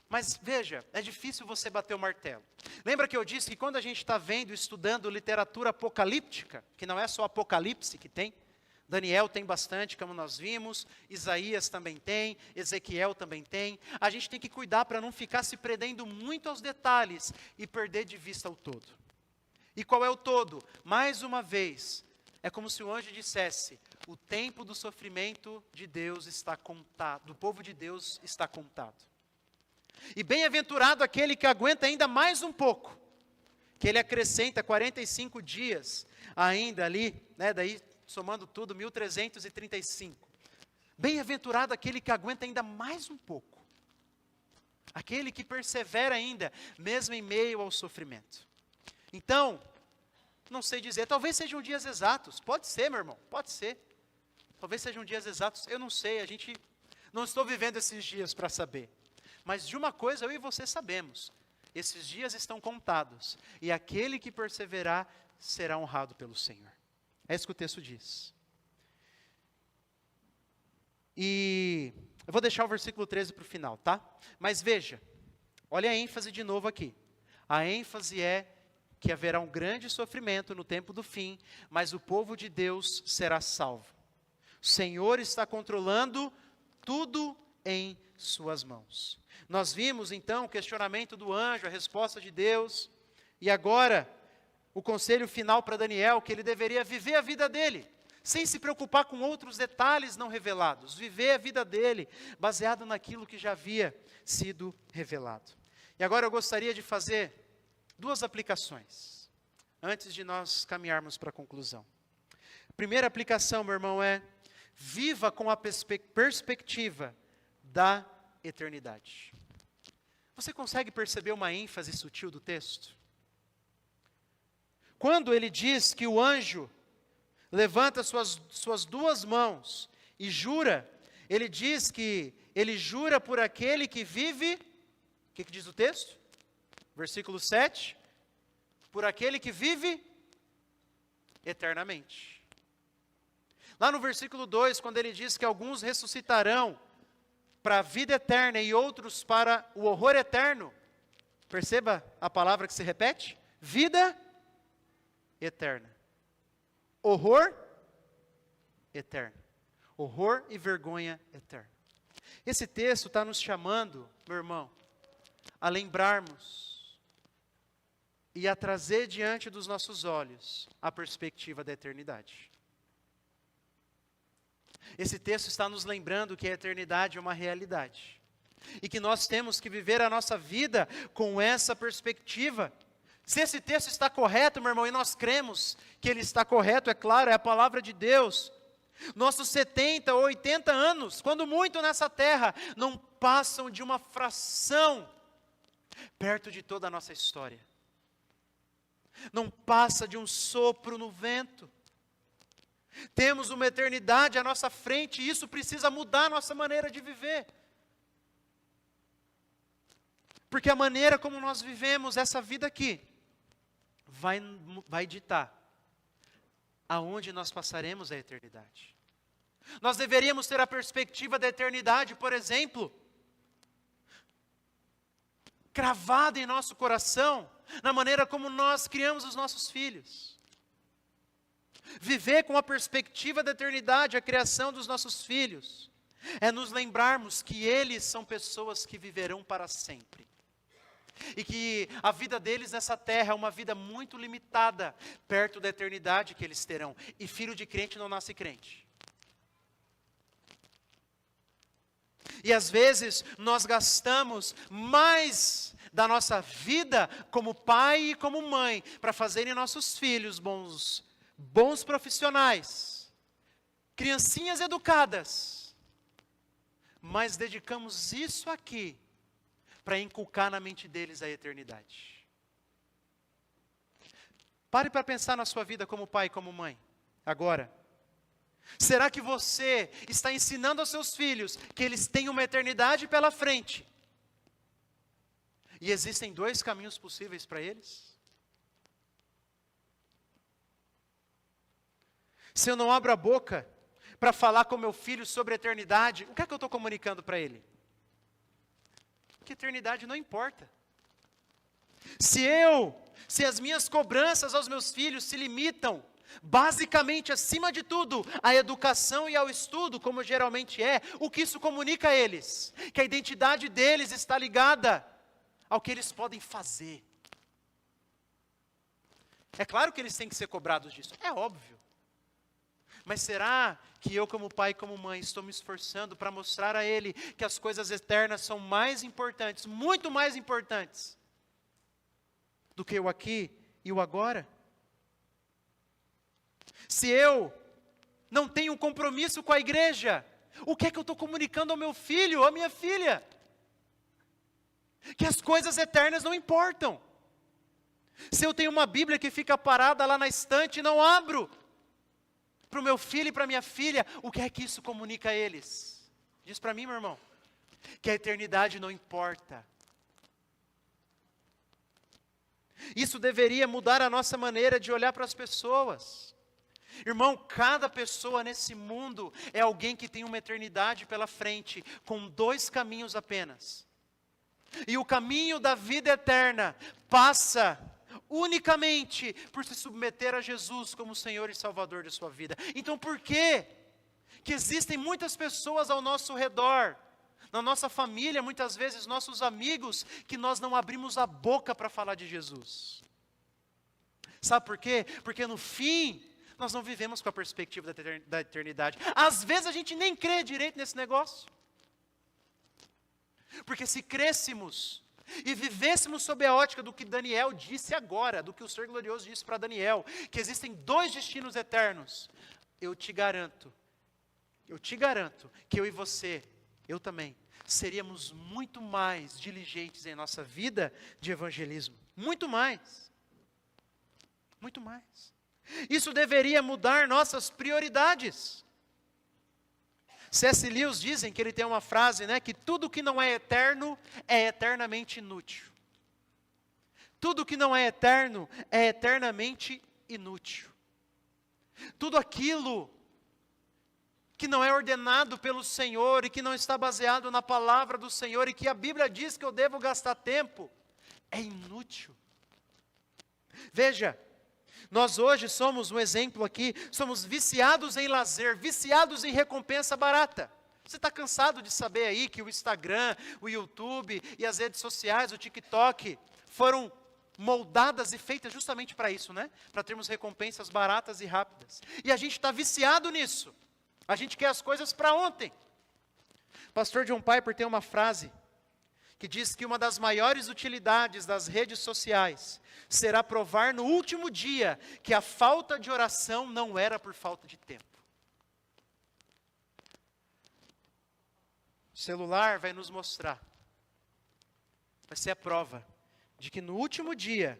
Mas veja, é difícil você bater o martelo. Lembra que eu disse que quando a gente está vendo, estudando literatura apocalíptica, que não é só Apocalipse que tem, Daniel tem bastante, como nós vimos, Isaías também tem, Ezequiel também tem. A gente tem que cuidar para não ficar se prendendo muito aos detalhes e perder de vista o todo. E qual é o todo? Mais uma vez, é como se o anjo dissesse: o tempo do sofrimento de Deus está contado, do povo de Deus está contado. E bem-aventurado aquele que aguenta ainda mais um pouco, que ele acrescenta 45 dias ainda ali, né, daí somando tudo, 1335. Bem-aventurado aquele que aguenta ainda mais um pouco, aquele que persevera ainda, mesmo em meio ao sofrimento. Então, não sei dizer, talvez sejam dias exatos, pode ser, meu irmão, pode ser. Talvez sejam dias exatos, eu não sei, não estou vivendo esses dias para saber. Mas de uma coisa eu e você sabemos, esses dias estão contados, e aquele que perseverar será honrado pelo Senhor. É isso que o texto diz. E eu vou deixar o versículo 13 para o final, tá? Mas veja, olha a ênfase de novo aqui. A ênfase é que haverá um grande sofrimento no tempo do fim, mas o povo de Deus será salvo. O Senhor está controlando tudo em suas mãos. Nós vimos então o questionamento do anjo, a resposta de Deus, e agora o conselho final para Daniel, que ele deveria viver a vida dele, sem se preocupar com outros detalhes não revelados, viver a vida dele, baseado naquilo que já havia sido revelado. E agora eu gostaria de fazer 2 aplicações, antes de nós caminharmos para a conclusão. A primeira aplicação, meu irmão, é: viva com a perspectiva da eternidade. Você consegue perceber uma ênfase sutil do texto? Quando ele diz que o anjo levanta suas 2 mãos e jura, ele diz que ele jura por aquele que vive, o que diz o texto? Versículo 7, por aquele que vive eternamente. Lá no versículo 2, quando ele diz que alguns ressuscitarão para a vida eterna e outros para o horror eterno, perceba a palavra que se repete? Vida eterna. Horror eterno. Horror e vergonha eterna. Esse texto está nos chamando, meu irmão, a lembrarmos e a trazer diante dos nossos olhos a perspectiva da eternidade. Esse texto está nos lembrando que a eternidade é uma realidade. E que nós temos que viver a nossa vida com essa perspectiva. Se esse texto está correto, meu irmão, e nós cremos que ele está correto, é claro, é a palavra de Deus. Nossos 70 ou 80 anos, quando muito nessa terra, não passam de uma fração perto de toda a nossa história. Não passa de um sopro no vento. Temos uma eternidade à nossa frente e isso precisa mudar a nossa maneira de viver. Porque a maneira como nós vivemos essa vida aqui vai ditar aonde nós passaremos a eternidade. Nós deveríamos ter a perspectiva da eternidade, por exemplo, cravada em nosso coração, na maneira como nós criamos os nossos filhos. Viver com a perspectiva da eternidade, a criação dos nossos filhos, é nos lembrarmos que eles são pessoas que viverão para sempre. E que a vida deles nessa terra é uma vida muito limitada, perto da eternidade que eles terão. E filho de crente não nasce crente. E às vezes nós gastamos mais da nossa vida como pai e como mãe para fazerem nossos filhos bons profissionais, criancinhas educadas, mas dedicamos isso aqui para inculcar na mente deles a eternidade. Pare para pensar na sua vida como pai e como mãe, agora. Será que você está ensinando aos seus filhos que eles têm uma eternidade pela frente? E existem 2 caminhos possíveis para eles? Se eu não abro a boca para falar com meu filho sobre a eternidade, o que é que eu estou comunicando para ele? Que eternidade não importa. Se as minhas cobranças aos meus filhos se limitam, basicamente, acima de tudo, à educação e ao estudo, como geralmente é, o que isso comunica a eles? Que a identidade deles está ligada ao que eles podem fazer. É claro que eles têm que ser cobrados disso, é óbvio. Mas será que eu, como pai e como mãe, estou me esforçando para mostrar a ele que as coisas eternas são mais importantes, muito mais importantes, do que o aqui e o agora? Se eu não tenho um compromisso com a igreja, o que é que eu estou comunicando ao meu filho, à minha filha? Que as coisas eternas não importam. Se eu tenho uma Bíblia que fica parada lá na estante e não abro, para o meu filho e para a minha filha, o que é que isso comunica a eles? Diz para mim, meu irmão, que a eternidade não importa. Isso deveria mudar a nossa maneira de olhar para as pessoas. Irmão, cada pessoa nesse mundo é alguém que tem uma eternidade pela frente, com 2 caminhos apenas. E o caminho da vida eterna passa unicamente por se submeter a Jesus como Senhor e Salvador de sua vida. Então por que existem muitas pessoas ao nosso redor, na nossa família, muitas vezes nossos amigos, que nós não abrimos a boca para falar de Jesus? Sabe por quê? Porque no fim, nós não vivemos com a perspectiva da eternidade. Às vezes a gente nem crê direito nesse negócio. Porque se crêssemos e vivêssemos sob a ótica do que Daniel disse agora, do que o Senhor Glorioso disse para Daniel, que existem 2 destinos eternos, eu te garanto que eu e você, eu também, seríamos muito mais diligentes em nossa vida de evangelismo. Muito mais. Muito mais. Isso deveria mudar nossas prioridades. C.S. Lewis dizem que ele tem uma frase, que tudo que não é eterno é eternamente inútil. Tudo que não é eterno é eternamente inútil. Tudo aquilo que não é ordenado pelo Senhor e que não está baseado na palavra do Senhor e que a Bíblia diz que eu devo gastar tempo, é inútil. Veja, nós hoje somos um exemplo aqui, somos viciados em lazer, viciados em recompensa barata. Você está cansado de saber aí que o Instagram, o YouTube e as redes sociais, o TikTok, foram moldadas e feitas justamente para isso, Para termos recompensas baratas e rápidas. E a gente está viciado nisso. A gente quer as coisas para ontem. Pastor John Piper tem uma frase que diz que uma das maiores utilidades das redes sociais será provar no último dia que a falta de oração não era por falta de tempo. O celular vai nos mostrar, vai ser a prova de que no último dia,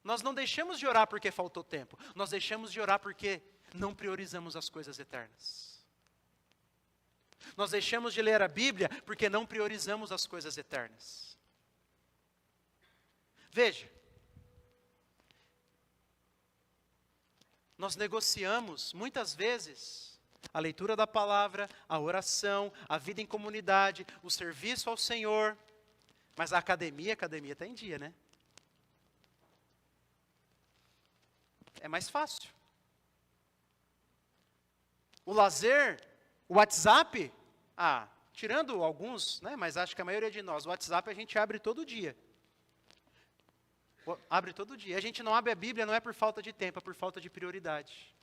nós não deixamos de orar porque faltou tempo, nós deixamos de orar porque não priorizamos as coisas eternas. Nós deixamos de ler a Bíblia porque não priorizamos as coisas eternas. Veja, nós negociamos, muitas vezes, a leitura da palavra, a oração, a vida em comunidade, o serviço ao Senhor. Mas a academia está em dia, né? É mais fácil. O lazer, o WhatsApp, tirando alguns, né? Mas acho que a maioria de nós, o WhatsApp a gente abre todo dia. Abre todo dia. A gente não abre a Bíblia, não é por falta de tempo, é por falta de prioridade.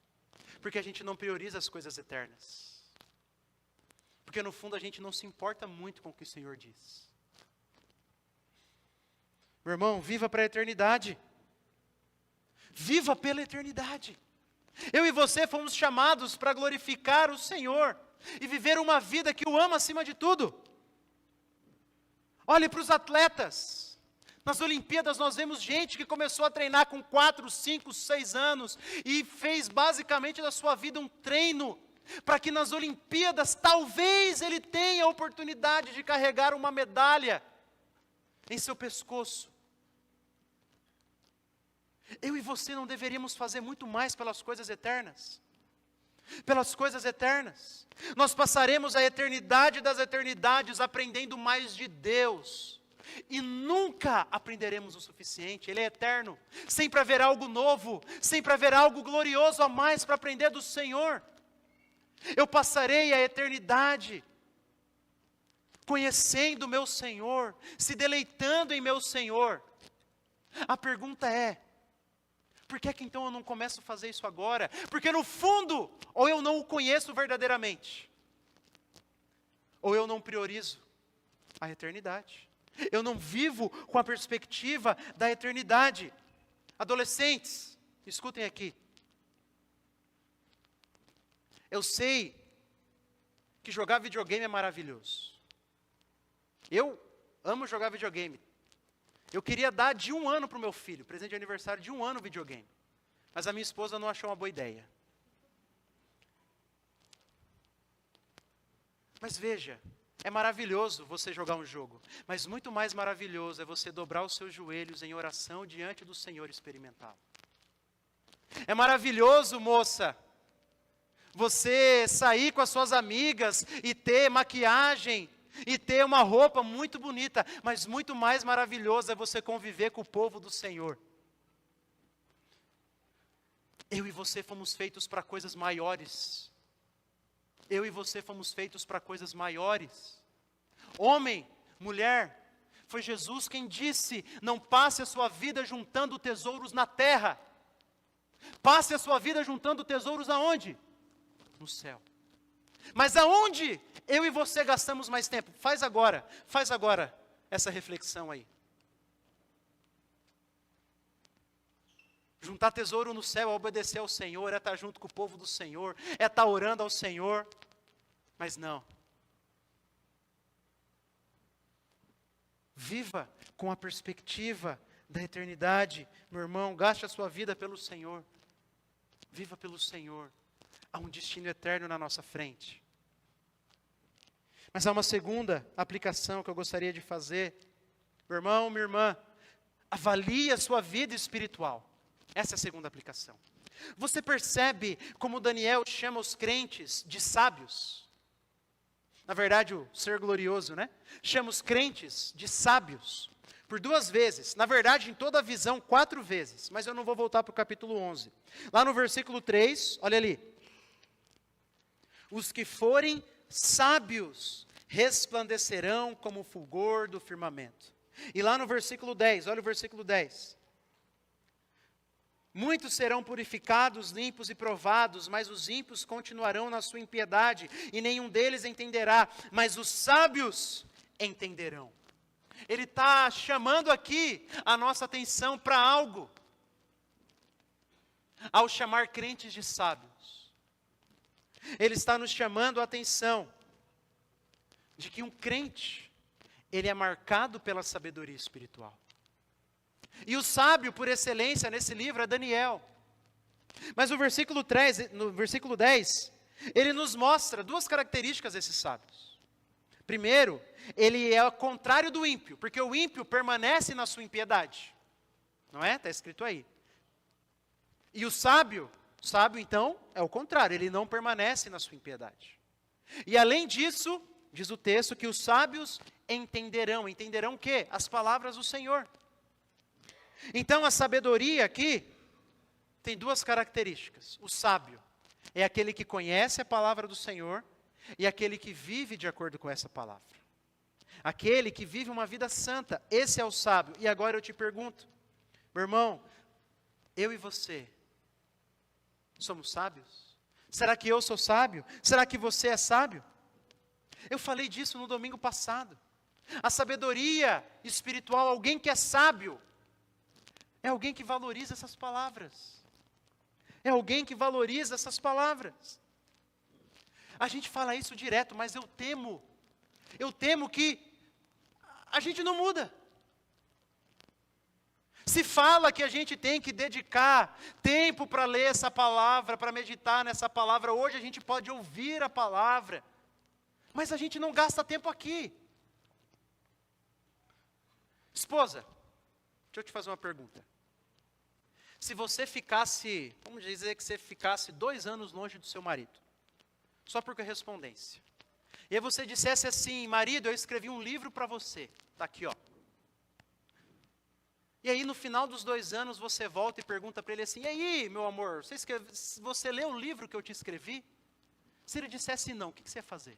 Porque a gente não prioriza as coisas eternas. Porque no fundo a gente não se importa muito com o que o Senhor diz. Meu irmão, viva para a eternidade. Viva pela eternidade. Eu e você fomos chamados para glorificar o Senhor e viver uma vida que o ama acima de tudo. Olhe para os atletas. Nas Olimpíadas nós vemos gente que começou a treinar com 4, 5, 6 anos e fez basicamente da sua vida um treino para que nas Olimpíadas talvez ele tenha a oportunidade de carregar uma medalha em seu pescoço. Eu e você não deveríamos fazer muito mais pelas coisas eternas? Pelas coisas eternas. Nós passaremos a eternidade das eternidades aprendendo mais de Deus. E nunca aprenderemos o suficiente. Ele é eterno. Sempre haverá algo novo. Sempre haverá algo glorioso a mais para aprender do Senhor. Eu passarei a eternidade conhecendo o meu Senhor, se deleitando em meu Senhor. A pergunta é, por que é que então eu não começo a fazer isso agora? Porque no fundo, ou eu não o conheço verdadeiramente, ou eu não priorizo a eternidade. Eu não vivo com a perspectiva da eternidade. Adolescentes, escutem aqui. Eu sei que jogar videogame é maravilhoso. Eu amo jogar videogame. Eu queria dar de 1 ano para o meu filho, presente de aniversário de 1 ano videogame. Mas a minha esposa não achou uma boa ideia. Mas veja, é maravilhoso você jogar um jogo. Mas muito mais maravilhoso é você dobrar os seus joelhos em oração diante do Senhor e experimentá-lo. É maravilhoso, moça, você sair com as suas amigas e ter maquiagem, e ter uma roupa muito bonita, mas muito mais maravilhoso é você conviver com o povo do Senhor. Eu e você fomos feitos para coisas maiores. Eu e você fomos feitos para coisas maiores. Homem, mulher, foi Jesus quem disse, não passe a sua vida juntando tesouros na terra. Passe a sua vida juntando tesouros aonde? No céu. Mas aonde eu e você gastamos mais tempo? Faz agora essa reflexão aí. Juntar tesouro no céu é obedecer ao Senhor, é estar junto com o povo do Senhor, é estar orando ao Senhor. Mas não. Viva com a perspectiva da eternidade. Meu irmão, gaste a sua vida pelo Senhor. Viva pelo Senhor. Há um destino eterno na nossa frente. Mas há uma segunda aplicação que eu gostaria de fazer. Meu irmão, minha irmã, avalie a sua vida espiritual. Essa é a segunda aplicação. Você percebe como Daniel chama os crentes de sábios? Na verdade, o ser glorioso, né? Chama os crentes de sábios. Por 2 vezes. Na verdade, em toda a visão, 4 vezes. Mas eu não vou voltar para o capítulo 11. Lá no versículo 3, olha ali. Os que forem sábios resplandecerão como o fulgor do firmamento. E lá no versículo 10, olha o versículo 10. Muitos serão purificados, limpos e provados, mas os ímpios continuarão na sua impiedade, e nenhum deles entenderá, mas os sábios entenderão. Ele está chamando aqui a nossa atenção para algo, ao chamar crentes de sábios. Ele está nos chamando a atenção de que um crente, ele é marcado pela sabedoria espiritual. E o sábio por excelência nesse livro é Daniel. Mas no versículo 10, ele nos mostra 2 características desses sábios. Primeiro, ele é o contrário do ímpio, porque o ímpio permanece na sua impiedade. Não é? Está escrito aí. E o sábio Sábio, então, é o contrário, ele não permanece na sua impiedade. E além disso, diz o texto que os sábios entenderão. Entenderão o quê? As palavras do Senhor. Então a sabedoria aqui tem duas características. O sábio é aquele que conhece a palavra do Senhor e aquele que vive de acordo com essa palavra. Aquele que vive uma vida santa, esse é o sábio. E agora eu te pergunto, meu irmão, eu e você, somos sábios? Será que eu sou sábio? Será que você é sábio? Eu falei disso no domingo passado. A sabedoria espiritual, alguém que é sábio, é alguém que valoriza essas palavras. É alguém que valoriza essas palavras. A gente fala isso direto, mas eu temo que a gente não muda. Se fala que a gente tem que dedicar tempo para ler essa palavra, para meditar nessa palavra, hoje a gente pode ouvir a palavra, mas a gente não gasta tempo aqui. Esposa, deixa eu te fazer uma pergunta. Se você ficasse, vamos dizer que você ficasse 2 anos longe do seu marido, só por correspondência, e aí você dissesse assim, marido, eu escrevi um livro para você, está aqui, ó. E aí no final dos 2 anos você volta e pergunta para ele assim, e aí, meu amor, você leu o livro que eu te escrevi? Se ele dissesse não, o que você ia fazer?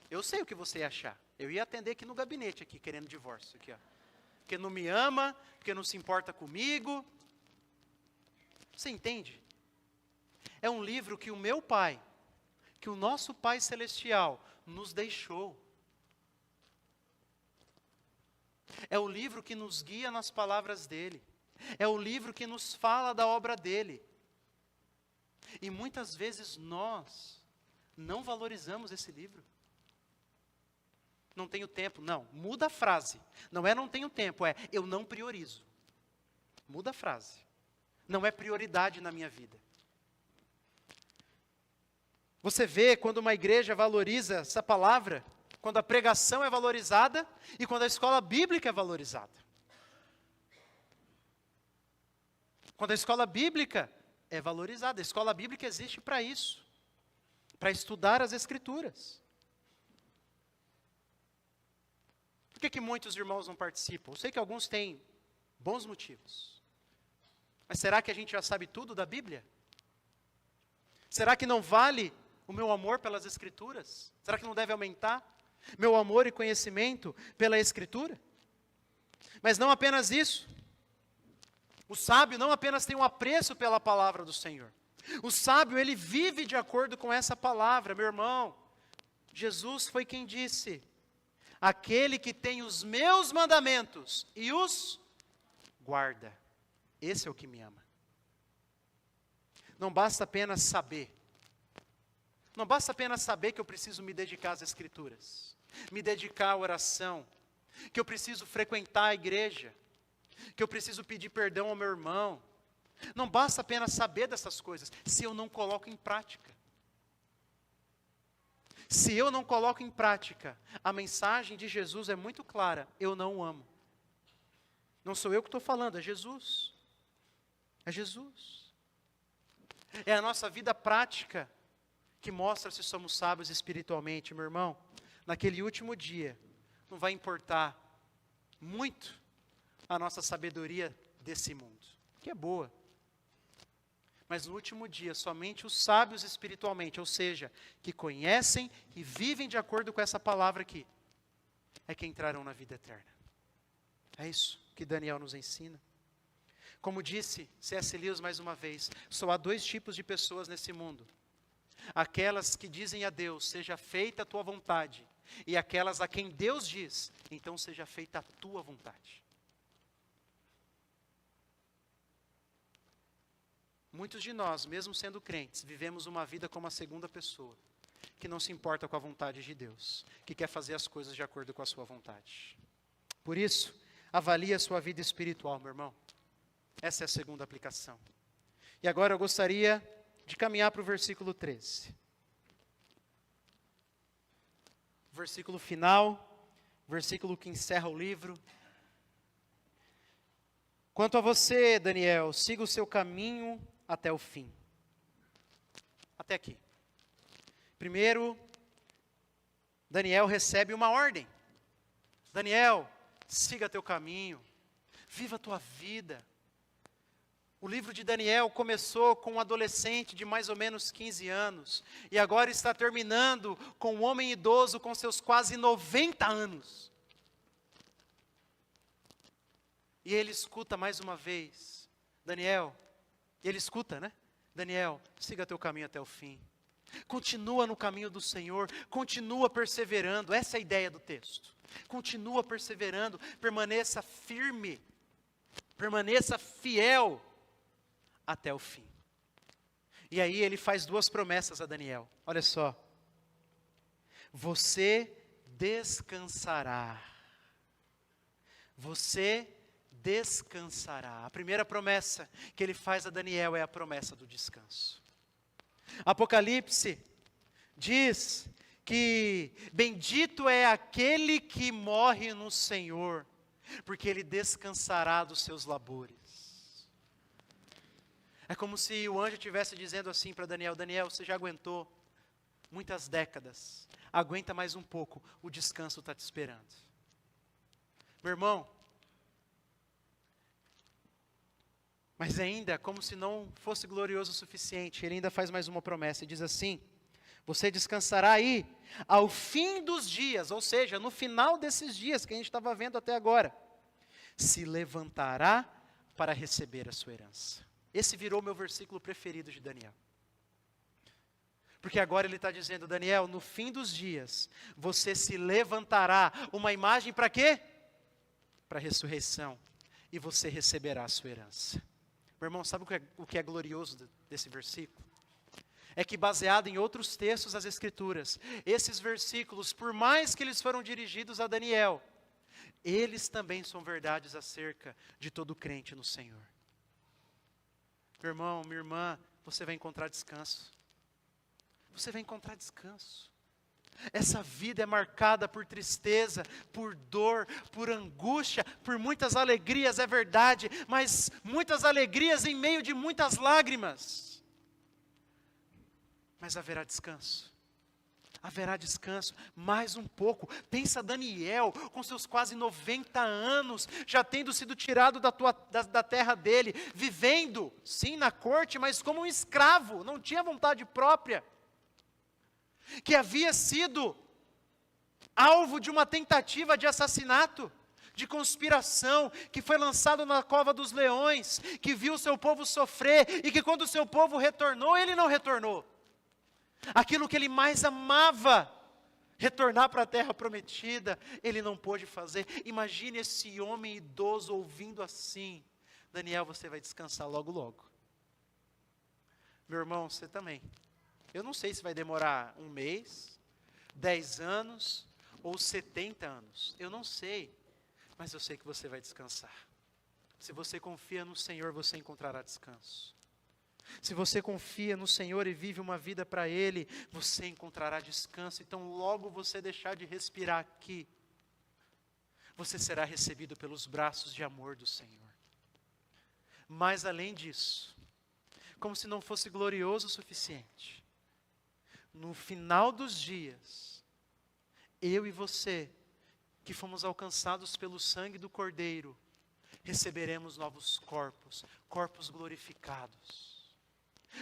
Eu sei o que você ia achar. Eu ia atender aqui no gabinete, aqui, querendo divórcio, aqui, ó. Porque não me ama, porque não se importa comigo. Você entende? É um livro que o meu Pai, que o nosso Pai Celestial nos deixou. É o livro que nos guia nas palavras dele. É o livro que nos fala da obra dele. E muitas vezes nós não valorizamos esse livro. Não tenho tempo, não. Muda a frase. Não é não tenho tempo, é eu não priorizo. Muda a frase. Não é prioridade na minha vida. Você vê quando uma igreja valoriza essa palavra, quando a pregação é valorizada e quando a escola bíblica é valorizada. Quando a escola bíblica é valorizada. A escola bíblica existe para isso. Para estudar as Escrituras. Por que muitos irmãos não participam? Eu sei que alguns têm bons motivos. Mas será que a gente já sabe tudo da Bíblia? Será que não vale o meu amor pelas Escrituras? Será que não deve aumentar meu amor e conhecimento pela Escritura? Mas não apenas isso. O sábio não apenas tem um apreço pela palavra do Senhor. O sábio, ele vive de acordo com essa palavra, meu irmão. Jesus foi quem disse: aquele que tem os meus mandamentos e os guarda, esse é o que me ama. Não basta apenas saber. Não basta apenas saber que eu preciso me dedicar às Escrituras, me dedicar à oração, que eu preciso frequentar a igreja, que eu preciso pedir perdão ao meu irmão. Não basta apenas saber dessas coisas, se eu não coloco em prática. Se eu não coloco em prática, a mensagem de Jesus é muito clara: eu não o amo. Não sou eu que estou falando, é Jesus. É Jesus. É a nossa vida prática que mostra se somos sábios espiritualmente, meu irmão. Naquele último dia, não vai importar muito a nossa sabedoria desse mundo, que é boa. Mas no último dia, somente os sábios espiritualmente, ou seja, que conhecem e vivem de acordo com essa palavra aqui, é que entrarão na vida eterna. É isso que Daniel nos ensina. Como disse C.S. Lewis mais uma vez, só há 2 tipos de pessoas nesse mundo. Aquelas que dizem a Deus, seja feita a tua vontade, e aquelas a quem Deus diz, então seja feita a tua vontade. Muitos de nós, mesmo sendo crentes, vivemos uma vida como a segunda pessoa, que não se importa com a vontade de Deus, que quer fazer as coisas de acordo com a sua vontade. Por isso, avalie a sua vida espiritual, meu irmão. Essa é a segunda aplicação. E agora eu gostaria de caminhar para o versículo 13. Versículo final, versículo que encerra o livro. Quanto a você, Daniel, siga o seu caminho até o fim. Até aqui. Primeiro, Daniel recebe uma ordem. Daniel, siga teu caminho, viva a tua vida. O livro de Daniel começou com um adolescente de mais ou menos 15 anos, e agora está terminando com um homem idoso com seus quase 90 anos. E ele escuta mais uma vez, Daniel, e ele escuta, né? Daniel, siga teu caminho até o fim. Continua no caminho do Senhor, continua perseverando, essa é a ideia do texto. Continua perseverando, permaneça firme, permaneça fiel até o fim. E aí ele faz duas promessas a Daniel, olha só. Você descansará. Você descansará. A primeira promessa que ele faz a Daniel é a promessa do descanso. Apocalipse diz que bendito é aquele que morre no Senhor, porque ele descansará dos seus labores. É como se o anjo estivesse dizendo assim para Daniel: Daniel, você já aguentou muitas décadas, aguenta mais um pouco, o descanso está te esperando. Meu irmão, mas ainda, como se não fosse glorioso o suficiente, ele ainda faz mais uma promessa e diz assim: você descansará aí ao fim dos dias, ou seja, no final desses dias que a gente estava vendo até agora, se levantará para receber a sua herança. Esse virou meu versículo preferido de Daniel. Porque agora ele está dizendo: Daniel, no fim dos dias, você se levantará, uma imagem para quê? Para a ressurreição, e você receberá a sua herança. Meu irmão, sabe o que é glorioso desse versículo? É que, baseado em outros textos das Escrituras, esses versículos, por mais que eles foram dirigidos a Daniel, eles também são verdades acerca de todo crente no Senhor. Meu irmão, minha irmã, você vai encontrar descanso. Você vai encontrar descanso. Essa vida é marcada por tristeza, por dor, por angústia, por muitas alegrias, é verdade, mas muitas alegrias em meio de muitas lágrimas. Mas haverá descanso. Haverá descanso, mais um pouco. Pensa Daniel, com seus quase 90 anos, já tendo sido tirado da terra dele, vivendo, sim, na corte, mas como um escravo, não tinha vontade própria. Que havia sido alvo de uma tentativa de assassinato, de conspiração, que foi lançado na cova dos leões, que viu o seu povo sofrer, e que quando o seu povo retornou, ele não retornou. Aquilo que ele mais amava, retornar para a terra prometida, ele não pôde fazer. Imagine esse homem idoso ouvindo assim: Daniel, você vai descansar logo logo. Meu irmão, você também. Eu não sei se vai demorar 1 mês, 10 anos ou 70 anos. Eu não sei, mas eu sei que você vai descansar. Se você confia no Senhor, você encontrará descanso. Se você confia no Senhor e vive uma vida para Ele, você encontrará descanso. Então, logo você deixar de respirar aqui, você será recebido pelos braços de amor do Senhor. Mas além disso, como se não fosse glorioso o suficiente, no final dos dias, eu e você, que fomos alcançados pelo sangue do Cordeiro, receberemos novos corpos, corpos glorificados.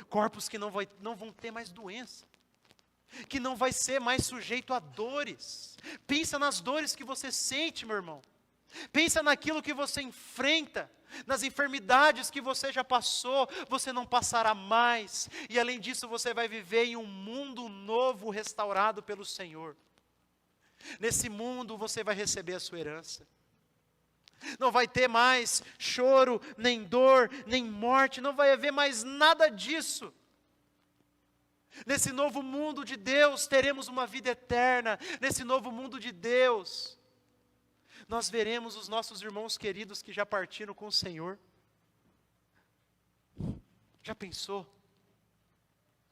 Corpos que não vão ter mais doença, que não vai ser mais sujeito a dores. Pensa nas dores que você sente, meu irmão. Pensa naquilo que você enfrenta, nas enfermidades que você já passou, você não passará mais. E além disso, você vai viver em um mundo novo, restaurado pelo Senhor. Nesse mundo você vai receber a sua herança. Não vai ter mais choro, nem dor, nem morte, não vai haver mais nada disso. Nesse novo mundo de Deus, teremos uma vida eterna. Nesse novo mundo de Deus, nós veremos os nossos irmãos queridos que já partiram com o Senhor. Já pensou?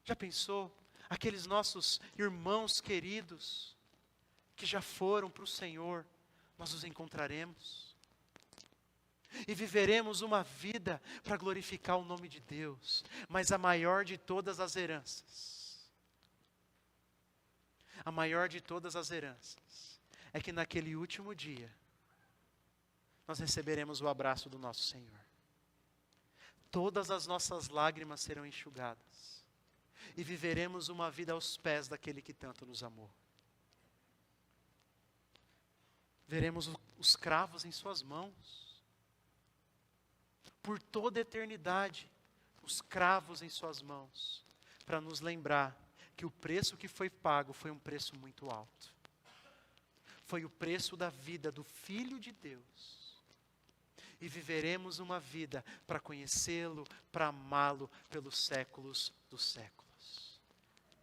Já pensou? Aqueles nossos irmãos queridos que já foram para o Senhor, nós os encontraremos. e viveremos uma vida para glorificar o nome de Deus. Mas a maior de todas as heranças, a maior de todas as heranças, é que naquele último dia, nós receberemos o abraço do nosso Senhor. Todas as nossas lágrimas serão enxugadas, e viveremos uma vida aos pés daquele que tanto nos amou. Veremos os cravos em suas mãos, por toda a eternidade, os cravos em suas mãos, para nos lembrar que o preço que foi pago foi um preço muito alto. Foi o preço da vida do Filho de Deus. E viveremos uma vida para conhecê-lo, para amá-lo pelos séculos dos séculos.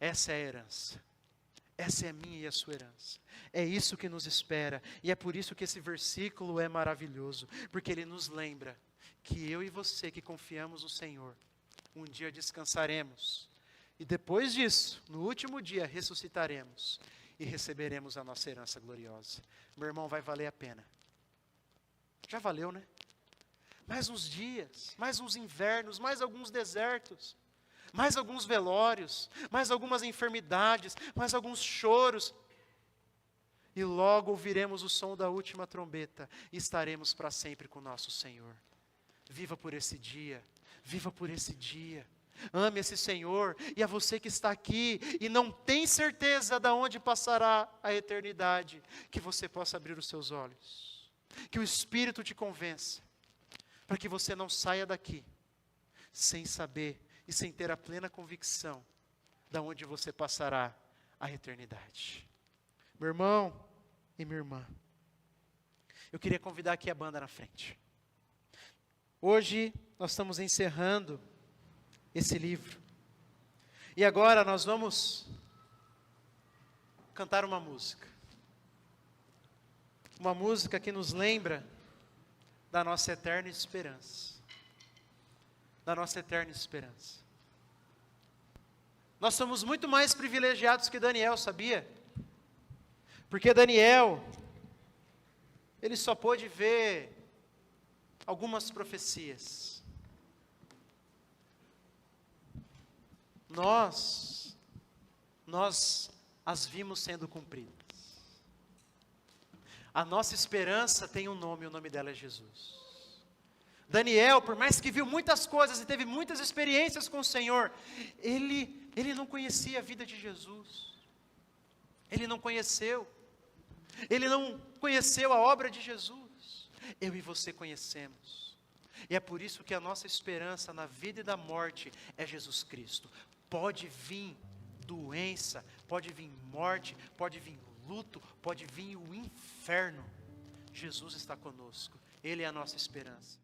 Essa é a herança. Essa é a minha e a sua herança. É isso que nos espera. E é por isso que esse versículo é maravilhoso. Porque ele nos lembra que eu e você que confiamos no Senhor, um dia descansaremos. E depois disso, no último dia, ressuscitaremos. E receberemos a nossa herança gloriosa. Meu irmão, vai valer a pena. Já valeu, né? Mais uns dias, mais uns invernos, mais alguns desertos, mais alguns velórios, mais algumas enfermidades, mais alguns choros. E logo ouviremos o som da última trombeta e estaremos para sempre com o nosso Senhor. Viva por esse dia, viva por esse dia. Ame esse Senhor. E a você que está aqui e não tem certeza de onde passará a eternidade, que você possa abrir os seus olhos, que o Espírito te convença, para que você não saia daqui sem saber e sem ter a plena convicção de onde você passará a eternidade. Meu irmão e minha irmã, eu queria convidar aqui a banda na frente. Hoje nós estamos encerrando esse livro. E agora nós vamos cantar uma música. Uma música que nos lembra da nossa eterna esperança. Da nossa eterna esperança. Nós somos muito mais privilegiados que Daniel, sabia? Porque Daniel, ele só pôde ver algumas profecias. Nós as vimos sendo cumpridas. A nossa esperança tem um nome, o nome dela é Jesus. Daniel, por mais que viu muitas coisas e teve muitas experiências com o Senhor, ele não conhecia a vida de Jesus. Ele não conheceu a obra de Jesus. Eu e você conhecemos. E é por isso que a nossa esperança na vida e na morte é Jesus Cristo. Pode vir doença, pode vir morte, pode vir luto, pode vir o inferno. Jesus está conosco. Ele é a nossa esperança.